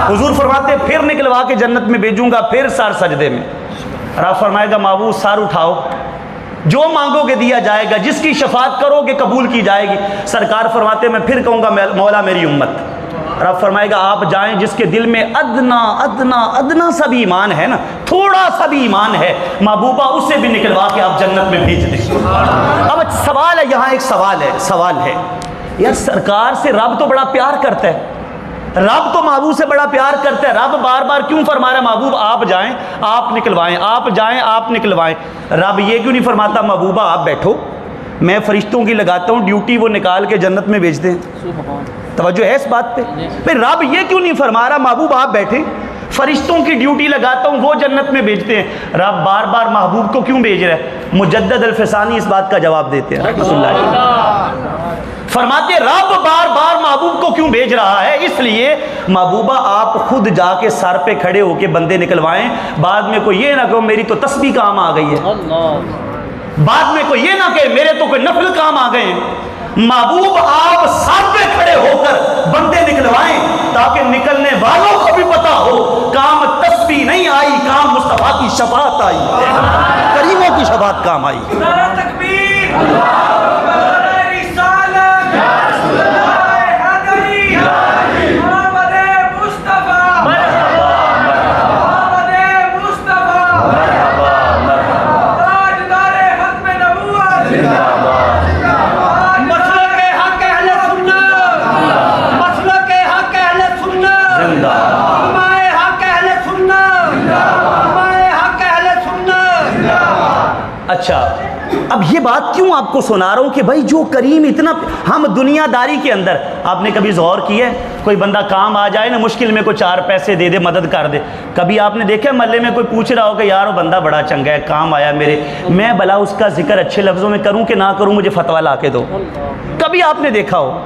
حضور فرماتے پھر نکلوا کے جنت میں بھیجوں گا پھر سر سجدے میں رب فرمائے گا محبوب سر اٹھاؤ جو مانگو گے دیا جائے گا جس کی شفاعت کرو گے قبول کی جائے گی سرکار فرماتے میں پھر کہوں گا مولا میری امت رب فرمائے گا آپ جائیں جس کے دل میں ادنا سا بھی ایمان ہے نا تھوڑا سا بھی ایمان ہے محبوبہ اسے بھی نکلوا کے آپ جنت میں بھیج دیں اب سوال ہے یہاں ایک سوال ہے یار سرکار سے رب تو بڑا پیار کرتا ہے رب تو محبوب سے بڑا پیار کرتا ہے رب بار بار کیوں فرما رہا ہے محبوب آپ جائیں آپ نکلوائیں آپ جائیں آپ نکلوائیں رب یہ کیوں نہیں فرماتا محبوبہ آپ بیٹھو میں فرشتوں کی لگاتا ہوں ڈیوٹی وہ نکال کے جنت میں بھیج دیں توجہ ہے اس بات پہ پھر رب یہ کیوں نہیں فرما رہا محبوب آپ بیٹھیں فرشتوں کی ڈیوٹی لگاتا ہوں وہ جنت میں بھیجتے ہیں رب بار بار محبوب کو کیوں بھیج رہا ہے مجدد الفسانی اس بات کا جواب دیتے ہیں رحمۃ اللہ فرماتے رب بار بار محبوب کو کیوں بھیج رہا ہے اس لیے محبوبہ آپ خود جا کے سر پہ کھڑے ہو کے بندے نکلوائیں بعد میں کوئی یہ نہ کہو میری تو تسبیح کام آ گئی ہے بعد میں کوئی یہ نہ کہے میرے تو کوئی نفل کام آ گئے ہیں محبوب آپ سر پہ کھڑے ہو کر بندے نکلوائیں تاکہ نکلنے والوں کو بھی پتا ہو کام تسبیح نہیں آئی کام مصطفیٰ کی شفاعت آئی کریموں کی شفاعت کام آئی اچھا اب یہ بات کیوں آپ کو سنا رہا ہوں کہ بھائی جو کریم اتنا ہم دنیا داری کے اندر آپ نے کبھی غور کی ہے کوئی بندہ کام آ جائے نا مشکل میں کوئی 4 پیسے دے دے مدد کر دے کبھی آپ نے دیکھا محلے میں کوئی پوچھ رہا ہو کہ یار وہ بندہ بڑا چنگا ہے کام آیا میرے میں بھلا اس کا ذکر اچھے لفظوں میں کروں کہ نہ کروں مجھے فتویٰ لا کے دو کبھی آپ نے دیکھا ہو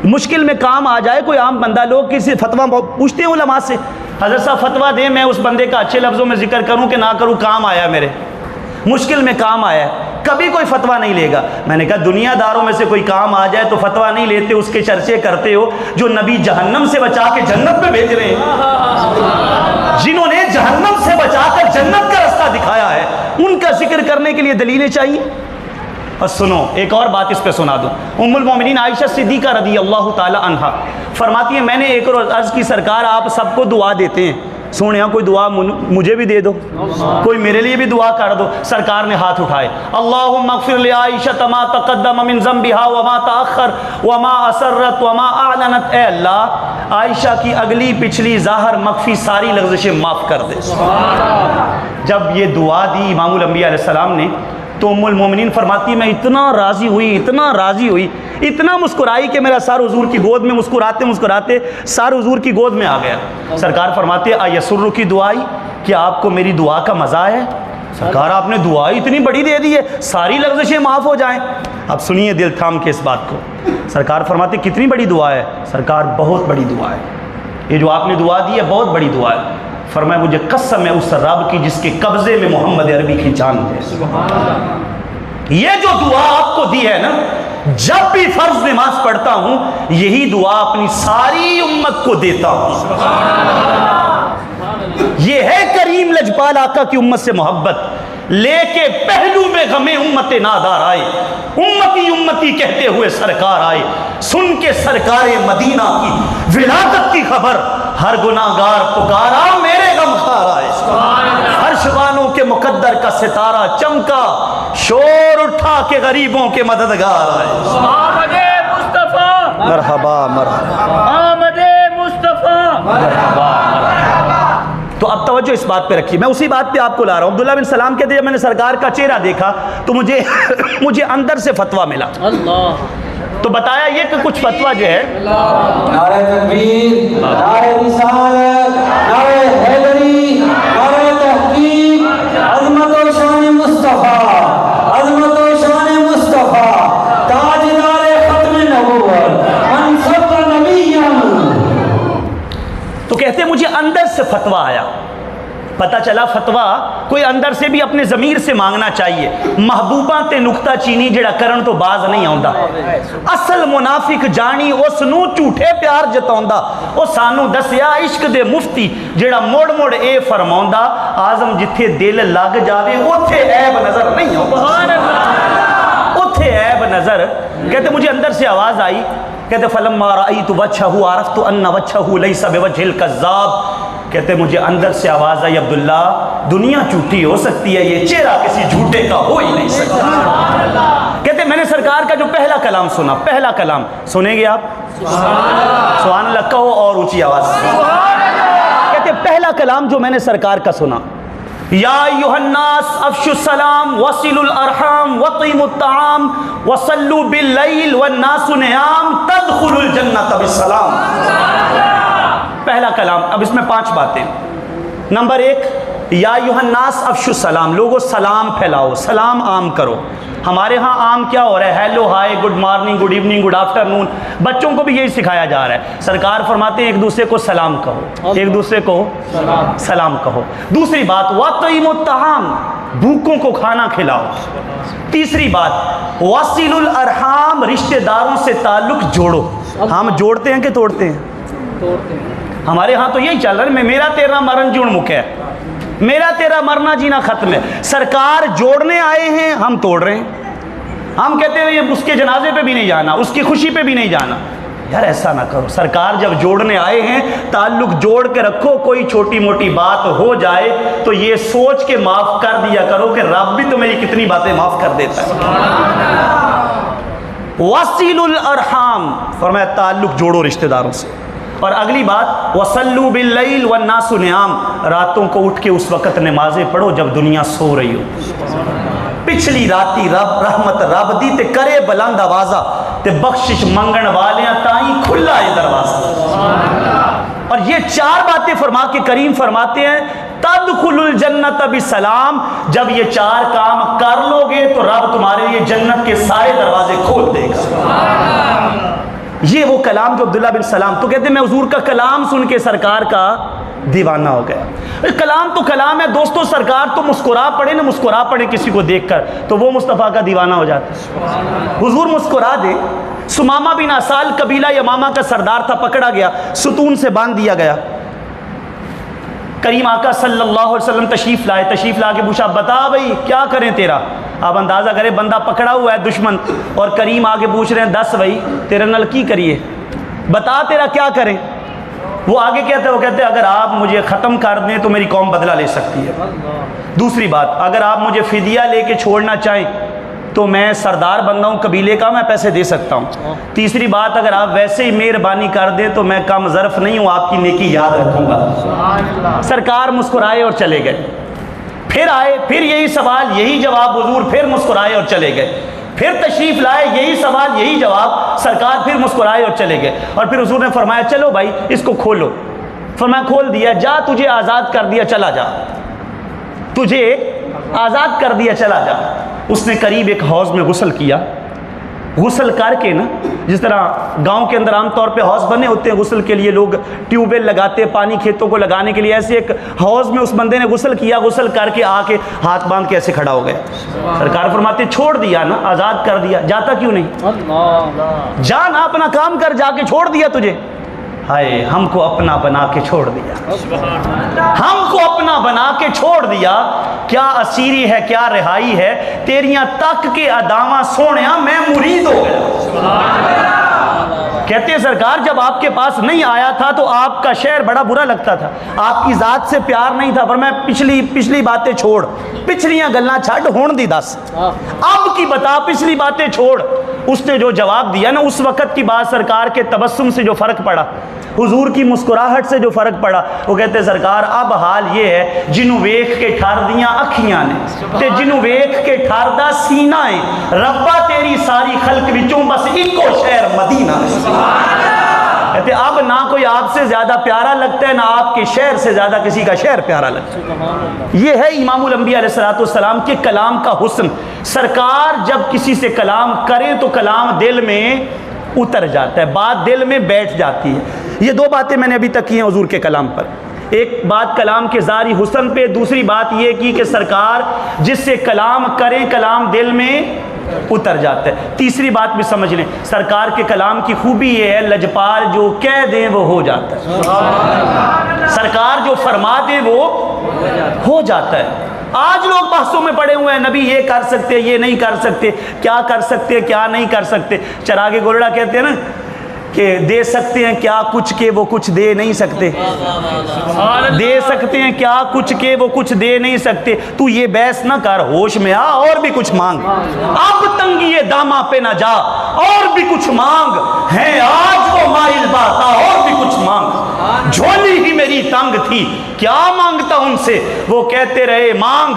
مشکل میں کام آ جائے کوئی عام بندہ لوگ کسی فتویٰ پوچھتے ہیں علماء سے حضرت صاحب فتویٰ دیں میں اس بندے کا اچھے لفظوں میں ذکر کروں کہ نہ کروں کام آیا میرے مشکل میں کام آیا ہے کبھی کوئی فتویٰ نہیں لے گا۔ میں نے کہا دنیا داروں میں سے کوئی کام آ جائے تو فتویٰ نہیں لیتے، اس کے چرچے کرتے ہو جو نبی جہنم سے بچا کے جنت میں بھیج رہے ہیں، جنہوں نے جہنم سے بچا کر جنت کا رستہ دکھایا ہے، ان کا ذکر کرنے کے لیے دلیلیں چاہیے۔ اور سنو ایک اور بات اس پہ سنا دوں، ام المومنین عائشہ صدیقہ رضی اللہ تعالی عنہا فرماتی ہیں میں نے ایک روز عرض کی سرکار آپ سب کو دعا دیتے ہیں، سونے کوئی دعا مجھے بھی دے دو، کوئی میرے لیے بھی دعا کر دو۔ سرکار نے ہاتھ اٹھائے، اللہم اغفر لعائشہ ما تقدم من ذنبها وما تاخر وما اسرت وما اعلنت، اے اللہ عائشہ کی اگلی پچھلی ظاہر مخفی ساری لغزشیں معاف کر دے۔ جب یہ دعا دی امام الانبیاء علیہ السلام نے تو ام المومنین فرماتی میں اتنا راضی ہوئی، اتنا مسکرائی کہ میرا سر حضور کی گود میں مسکراتے مسکراتے سر حضور کی گود میں آ گیا۔ سرکار فرماتے ایسر کی دعائی، کیا آپ کو میری دعا کا مزہ ہے؟ سرکار آپ نے دعا اتنی بڑی دے دی ہے ساری لغزشیں معاف ہو جائیں۔ اب سنیے دل تھام کے اس بات کو، سرکار فرماتے کتنی بڑی دعا ہے؟ سرکار بہت بڑی دعا ہے، یہ جو آپ نے دعا دی ہے بہت بڑی دعا ہے۔ فرمایا مجھے قسم ہے اس رب کی جس کے قبضے میں محمد عربی کی جان ہے، یہ جو دعا آپ کو دی ہے نا، جب بھی فرض نماز پڑھتا ہوں یہی دعا اپنی ساری امت کو دیتا ہوں۔ یہ ہے کریم لجپال آقا کی امت سے محبت، لے کے پہلو میں غم امت نادار آئے، امتی کہتے ہوئے سرکار آئے، سن کے سرکار مدینہ کی ولادت کی خبر ہر گناہگار پکارا میرے غمخوار آئے، ہر شبانوں کے مقدر کا ستارہ چمکا، شور اٹھا کے غریبوں کے مددگار آئے۔ آمد مصطفیٰ مرحبا مرحبا آمد مصطفیٰ مرحبا۔ تو اب توجہ اس بات پہ رکھیے، میں اسی بات پہ آپ کو لا رہا ہوں۔ عبداللہ بن سلام کہتے ہیں جب میں نے سرکار کا چہرہ دیکھا تو مجھے اندر سے فتویٰ ملا۔ تو بتایا یہ کہ کچھ فتویٰ جو ہے نعرہ تکبیر، نعرہ رسالت، نعرہ حیدری، نعرہ تحقیق، عظمت و شان مصطفیٰ، عظمت و شان مصطفیٰ، تاجدار ختم نبوت، منصب نبیًا۔ تو کہتے ہیں مجھے اندر سے فتویٰ آیا، پتہ چلا فتویٰ کوئی اندر سے بھی اپنے ضمیر سے مانگنا چاہیے۔ محبوباں تے نکتہ چینی جڑا کرن تو باز نہیں آوندا، اصل منافق جانی اس نو جھوٹے پیار جتاوندا، او سانو دسیا عشق دے مفتی جڑا موڑ موڑ اے فرماوندا آزم جتھے دل لگ جاوے اوتھے عیب نظر نہیں آوندا، اوتھے عیب نظر۔ کہتے مجھے اندر سے آواز آئی، کہتے فلما رأیت وجہہ عرفت ان وجہہ لیس بوجہ الکذاب، کہتے مجھے اندر سے آواز آئی عبداللہ دنیا جھوٹی ہو سکتی ہے یہ چہرہ کسی جھوٹے کا ہو ہی نہیں سکتا۔ کہتے میں نے سرکار کا جو پہلا کلام سنا، پہلا کلام سنیں گے آپ؟ سبحان اللہ کہو اور اونچی آواز سے۔ کہتے پہلا کلام جو میں نے سرکار کا سنا، یا ایھا الناس افشوا السلام وصلوا الارحام وطعموا الطعام وصلوا باللیل والناس نیام تدخلوا الجنۃ بالسلام۔ پہلا کلام، اب اس میں 5 باتیں۔ نمبر 1، یا ایھا الناس افشوا السلام، لوگوں سلام پھیلاؤ، سلام عام کرو۔ ہمارے ہاں عام کیا ہو رہا ہے؟ Hello, hi, good morning, good evening, good afternoon, بچوں کو بھی یہی سکھایا جا رہا ہے۔ سرکار فرماتے ہیں ایک دوسرے کو سلام کہو، ایک دوسرے کو سلام کہو۔ دوسری بات وَطْعِمُوا الطَّعَامَ، بھوکوں کو کھانا کھلاؤ۔ تیسری بات وَصِلُوا الْأَرْحَامَ، رشتہ داروں سے تعلق جوڑو۔ ہم جوڑتے ہیں کہ توڑتے ہیں؟ ہمارے ہاں تو یہی چل رہا ہے، میرا تیرا مرن جون مکہ ہے، میرا تیرا مرنا جینا ختم ہے۔ سرکار جوڑنے آئے ہیں، ہم توڑ رہے ہیں۔ ہم کہتے ہیں یہ اس کے جنازے پہ بھی نہیں جانا، اس کی خوشی پہ بھی نہیں جانا۔ یار ایسا نہ کرو، سرکار جب جوڑنے آئے ہیں تعلق جوڑ کے رکھو، کوئی چھوٹی موٹی بات ہو جائے تو یہ سوچ کے معاف کر دیا کرو کہ رب بھی تو میری کتنی باتیں معاف کر دیتا ہے۔ وَصِلُوا الْأَرْحَامَ، فرمایا تعلق جوڑو رشتہ داروں سے۔ اور اگلی بات وَصَلُّوا بِاللَّيْلِ وَالنَّاسُ نِيَامٌ، راتوں کو اٹھ کے اس وقت نمازیں پڑھو جب دنیا سو رہی ہو۔ پچھلی راتی رب رحمت رب دی تے کرے بلند آوازہ تے بخشش منگن والیاں تائیں کھلا ہے دروازہ۔ اور یہ 4 باتیں فرما کے کریم فرماتے ہیں تدخلوا الجنۃ بسلام، جب یہ 4 کام کر لو گے تو رب تمہارے لیے جنت کے سارے دروازے کھول دے گا۔ یہ وہ کلام جو عبداللہ بن سلام، تو کہتے ہیں میں حضور کا کلام سن کے سرکار کا دیوانہ ہو گیا۔ کلام تو کلام ہے دوستو، سرکار تو مسکرا پڑے نا، مسکرا پڑے کسی کو دیکھ کر تو وہ مصطفیٰ کا دیوانہ ہو جاتا ہے۔ حضور مسکرا دے۔ سمامہ بن اسال قبیلہ یمامہ کا سردار تھا، پکڑا گیا، ستون سے باندھ دیا گیا۔ کریم آقا صلی اللہ علیہ وسلم تشریف لائے، تشریف لا کے پوچھا بتا بھائی کیا کریں تیرا؟ آپ اندازہ کریں بندہ پکڑا ہوا ہے دشمن، اور کریم آگے پوچھ رہے ہیں دس بھائی تیرے نال کی کریے، بتا تیرا کیا کریں؟ وہ آگے کہتے ہیں اگر آپ مجھے ختم کر دیں تو میری قوم بدلہ لے سکتی ہے۔ دوسری بات، اگر آپ مجھے فدیہ لے کے چھوڑنا چاہیں تو میں سردار بندہ ہوں قبیلے کا، میں پیسے دے سکتا ہوں۔ تیسری بات، اگر آپ ویسے ہی مہربانی کر دیں تو میں کم ظرف نہیں ہوں، آپ کی نیکی یاد رکھوں گا۔ سرکار مسکرائے اور چلے گئے۔ پھر آئے، پھر یہی سوال یہی جواب، حضور پھر مسکرائے اور چلے گئے۔ پھر تشریف لائے، یہی سوال یہی جواب، سرکار پھر مسکرائے اور چلے گئے۔ اور پھر حضور نے فرمایا چلو بھائی اس کو کھولو۔ فرمایا کھول دیا، جا تجھے آزاد کر دیا، چلا جا، تجھے آزاد کر دیا، چلا جا۔ اس نے قریب ایک حوض میں غسل کیا، غسل کر کے نا، جس طرح گاؤں کے اندر عام طور پہ حوض بنے ہوتے ہیں غسل کے لیے، لوگ ٹیوب ویل لگاتے ہیں پانی کھیتوں کو لگانے کے لیے، ایسے ایک حوض میں اس بندے نے غسل کیا، غسل کر کے آ کے ہاتھ باندھ کے ایسے کھڑا ہو گیا۔ سرکار فرماتے چھوڑ دیا نا، آزاد کر دیا، جاتا کیوں نہیں؟ جا نا، اپنا کام کر، جا کے چھوڑ دیا تجھے۔ ہائے ہم کو اپنا بنا کے چھوڑ دیا، ہم کو اپنا بنا کے چھوڑ دیا، کیا اسیری ہے کیا رہائی ہے، تیریاں تک کے اداواں سونیا میں مرید ہو گیا۔ کہتے ہیں سرکار جب آپ کے پاس نہیں آیا تھا تو آپ کا شعر بڑا برا لگتا تھا، آپ کی ذات سے پیار نہیں تھا، پر میں پچھلی باتیں چھوڑ، پچھلیاں گلاں چھڈ، ہون دی دس، اب کی بتا، پچھلی باتیں چھوڑ۔ اس نے جو جواب دیا نا، اس وقت کی بات، سرکار کے تبسم سے جو فرق پڑا، حضور کی مسکراہٹ سے جو فرق پڑا، وہ کہتے ہیں سرکار اب حال یہ ہے جنوں ویکھ کے ٹھر دیاں اکھیاں نے تے جنوں ویکھ کے ٹھر دا سینہ ہے، ربا تیری ساری خلق وچوں بس ایکو شہر مدینہ ہے۔ کہتے اب نہ کوئی آپ سے زیادہ پیارا لگتا ہے، نہ آپ کے شہر سے زیادہ کسی کا شہر پیارا لگتا ہے۔ یہ ہے امام الانبیاء علیہ السلام کے کلام کا حسن۔ سرکار جب کسی سے کلام کریں تو کلام دل میں اتر جاتا ہے، بات دل میں بیٹھ جاتی ہے۔ یہ دو باتیں میں نے ابھی تک کی ہیں حضور کے کلام پر، ایک بات کلام کے ظاہری حسن پہ، دوسری بات یہ کی کہ سرکار جس سے کلام کریں کلام دل میں اتر جاتا ہے۔ تیسری بات بھی سمجھ لیں، سرکار کے کلام کی خوبی یہ ہے لجپال جو کہہ دیں وہ ہو جاتا ہے، سرکار جو فرما دیں وہ ہو جاتا ہے۔ آج لوگ بحثوں میں پڑے ہوئے ہیں، نبی یہ کر سکتے یہ نہیں کر سکتے، کیا کر سکتے کیا نہیں کر سکتے۔ چراغ گولڑا کہتے ہیں نا کہ دے سکتے ہیں کیا کچھ کے وہ کچھ دے نہیں سکتے، دے سکتے ہیں کیا کچھ کے وہ کچھ دے نہیں سکتے، تو یہ بحث نہ کر، ہوش میں آ اور بھی کچھ مانگ، اب تنگی داماں پہ نہ جا اور بھی کچھ مانگ، ہے آج وہ مائل باتا اور بھی کچھ مانگ، جھولی ہی میری تنگ تھی کیا مانگتا ان سے، وہ کہتے رہے مانگ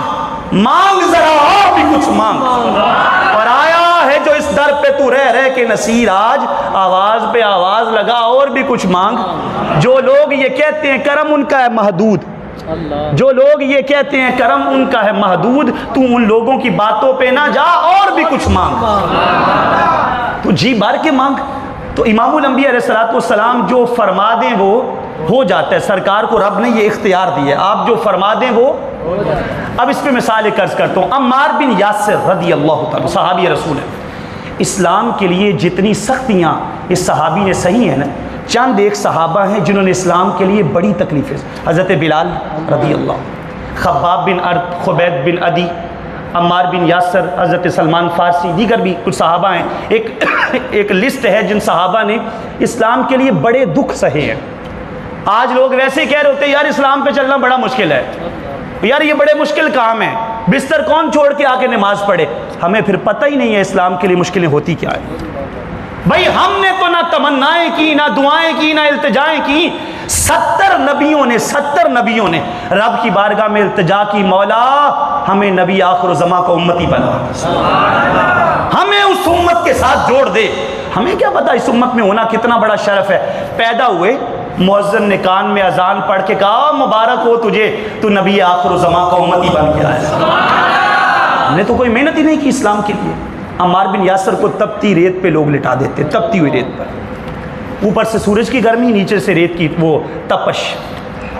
مانگ ذرا اور بھی کچھ مانگ، اور آیا ہے جو اس در پہ تو رہ کے نصیر آج آواز پہ آواز لگا اور بھی کچھ مانگ۔ جو لوگ یہ کہتے ہیں کرم ان کا ہے محدود، جو لوگ یہ کہتے ہیں کرم ان کا ہے محدود، تو ان لوگوں کی باتوں پہ نہ جا اور بھی کچھ مانگ، تو جی بھر کے مانگ۔ تو امام الانبیاء علیہ السلام جو فرما دیں وہ ہو جاتا ہے، سرکار کو رب نے یہ اختیار دیا ہے، آپ جو فرما دیں وہ۔ اب اس پہ مثال ایک عرض کرتا ہوں، عمار بن یاسر رضی اللہ تعالیٰ، صحابی رسول ہے، اسلام کے لیے جتنی سختیاں اس صحابی نے سہی ہیں نا، چند ایک صحابہ ہیں جنہوں نے اسلام کے لیے بڑی تکلیفیں، حضرت بلال رضی اللہ، خباب بن ارد، خبیب بن عدی، عمار بن یاسر، حضرت سلمان فارسی، دیگر بھی کچھ صحابہ ہیں۔ ایک لسٹ ہے جن صحابہ نے اسلام کے لیے بڑے دکھ سہے ہیں۔ آج لوگ ویسے ہی کہہ رہے ہوتے ہیں یار اسلام پہ چلنا بڑا مشکل ہے، یار یہ بڑے مشکل کام ہے، بستر کون چھوڑ کے آ کے نماز پڑھے؟ ہمیں پھر پتہ ہی نہیں ہے اسلام کے لیے مشکلیں ہوتی کیا ہے۔ بھائی ہم نے تو نہ تمنائیں کی، نہ دعائیں کی، نہ التجائیں کی، 70 نبیوں نے رب کی بارگاہ میں التجا کی، مولا ہمیں نبی آخر الزماں کا امتی بنا، ہمیں اس امت کے ساتھ جوڑ دے۔ ہمیں کیا پتا اس امت میں ہونا کتنا بڑا شرف ہے۔ پیدا ہوئے، مؤذن نے کان میں اذان پڑھ کے کہا مبارک ہو تجھے، تو نبی آخر الزماں کا امتی بن کے آیا۔ ہم نے تو کوئی محنت ہی نہیں کی اسلام کے لیے۔ عمار بن یاسر کو تپتی ریت پہ لوگ لٹا دیتے، تپتی ہوئی ریت پر، اوپر سے سورج کی گرمی، نیچے سے ریت کی وہ تپش،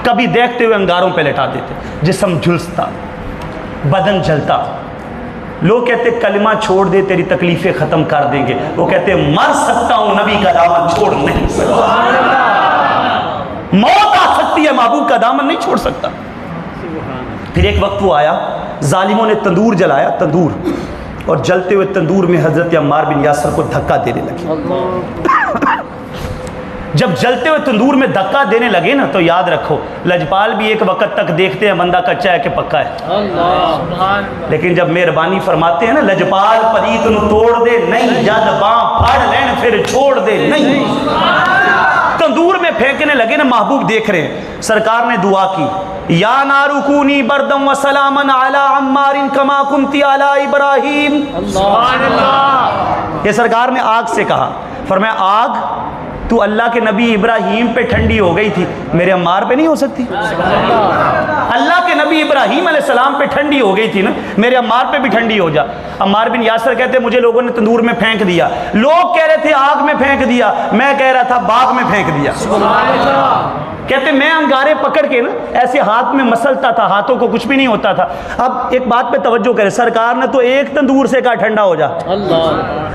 کبھی دیکھتے ہوئے انگاروں پہ لٹا دیتے، جسم جھلستا، بدن جلتا. لوگ کہتے کلمہ چھوڑ دے تیری تکلیفیں ختم کر دیں گے، وہ کہتے مر سکتا ہوں نبی کا دامن چھوڑ نہیں سکتا. موت آ سکتی ہے، محبوب کا دامن نہیں چھوڑ سکتا. پھر ایک وقت وہ آیا، ظالموں نے تندور جلایا، تندور، اور جلتے ہوئے تندور میں حضرت عمار بن یاسر کو دھکا دینے لگے. جب جلتے ہوئے تندور میں دھکا دینے لگے نا تو یاد رکھو لجپال بھی ایک وقت تک دیکھتے ہیں بندہ کچا ہے کہ پکا ہے، لیکن جب مہربانی فرماتے ہیں نا لجپال پریت نو توڑ دے نہیں، جد باں پھاڑ لین پھر چھوڑ دے نہیں. تندور میں پھینکنے لگے نا، محبوب دیکھ رہے ہیں. سرکار نے دعا کی، یا نار کونی بردم و سلاما علی عمار کما کنتی علی ابراہیم. یہ سرکار نے آگ سے کہا، فرمایا آگ تو اللہ کے نبی ابراہیم پہ ٹھنڈی ہو گئی تھی، میرے عمار پہ نہیں ہو سکتی؟ اللہ کے نبی ابراہیم علیہ السلام پہ ٹھنڈی ہو گئی تھی نا، میرے عمار پہ بھی ٹھنڈی ہو جا. عمار بن یاسر کہتے مجھے لوگوں نے تندور میں پھینک دیا، لوگ کہہ رہے تھے آگ میں پھینک دیا، میں کہہ رہا تھا باغ میں پھینک دیا. کہتے میں انگارے پکڑ کے نا ایسے ہاتھ میں مسلتا تھا، ہاتھوں کو کچھ بھی نہیں ہوتا تھا. اب ایک بات پہ توجہ کرے، سرکار نے تو ایک تندور سے کہا ٹھنڈا ہو جا.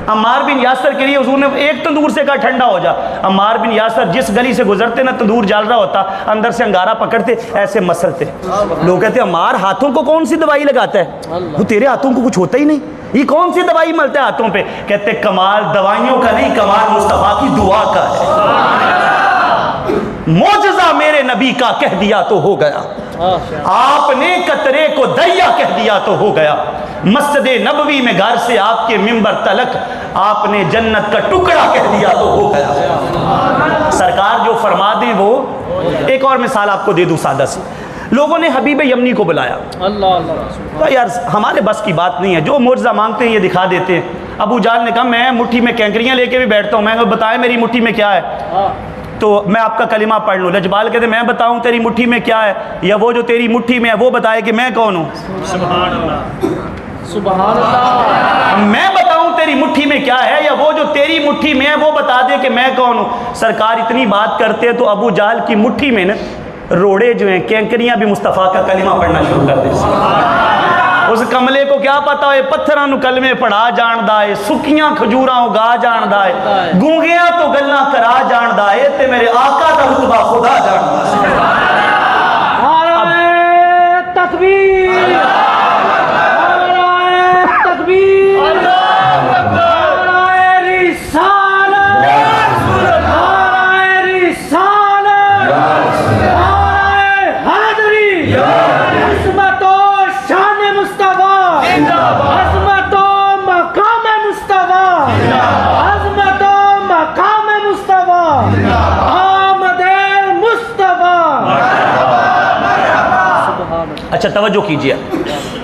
عمار بن یاسر کے لیے حضور نے ایک تندور سے کہا ٹھنڈا ہو جا. عمار بن یاسر جس گلی سے گزرتے نا تندور جل رہا ہوتا، اندر سے انگارہ پکڑتے ایسے مسلتے. لوگ کہتے عمار ہاتھوں کو کون سی دوائی لگاتا ہے، وہ تیرے ہاتھوں کو کچھ ہوتا ہی نہیں، یہ کون سی دوائی ملتا ہے ہاتھوں پہ؟ کہتے کمال دوائیوں کا نہیں، کمال مصطفیٰ کی دعا کا ہے. معجزہ میرے نبی کا کہہ دیا تو ہو گیا، آپ نے قطرے کو دریا کہہ دیا تو ہو گیا. مسجد نبوی میں گھر سے آپ کے منبر تلک آپ نے جنت کا ٹکڑا کہہ دیا تو ہو گیا. سرکار جو فرما دیں وہ. ایک اور مثال آپ کو دے دوں سادہ سی. لوگوں نے حبیب یمنی کو بلایا، تو یار ہمارے بس کی بات نہیں ہے، جو معجزہ مانگتے ہیں یہ دکھا دیتے ہیں. ابو جہل نے کہا میں مٹھی میں کینکریاں لے کے بھی بیٹھتا ہوں، میں بتائیں میری مٹھی میں کیا ہے تو میں آپ کا کلمہ پڑھ لوں. لجپال کہتے میں بتاؤں تیری مٹھی میں کیا ہے، یا وہ جو تیری مٹھی میں ہے وہ بتائے کہ میں کون ہوں. سبحان اللہ، سبحان اللہ. میں بتاؤں تیری مٹھی میں کیا ہے، یا وہ جو تیری مٹھی میں ہے وہ بتا دے کہ میں کون ہوں. سرکار اتنی بات کرتے تو ابو جہل کی مٹھی میں نا روڑے جو ہیں کینکریاں بھی مصطفیٰ کا کلمہ پڑھنا شروع کر دے. اس کملے کو کیا پتا ہے پتھراں نو کلمے پڑھا جان دا ہے، سکیاں کھجوراں اگا جان دا ہے، گونگیاں تو گلاں کرا جان دا ہے، تے میرے آقا دا رتبہ خدا جان دا ہے. نعرہ تکبیر، نعرہ تکبیر، نعرہ رسالت، نعرہ رسالت، نعرہ حیدری، عظمت و شان مصطفیٰ، عظمت و مقام مصطفیٰ، عظمت و مقام مصطفیٰ، آمد مصطفیٰ. اچھا توجہ کیجئے،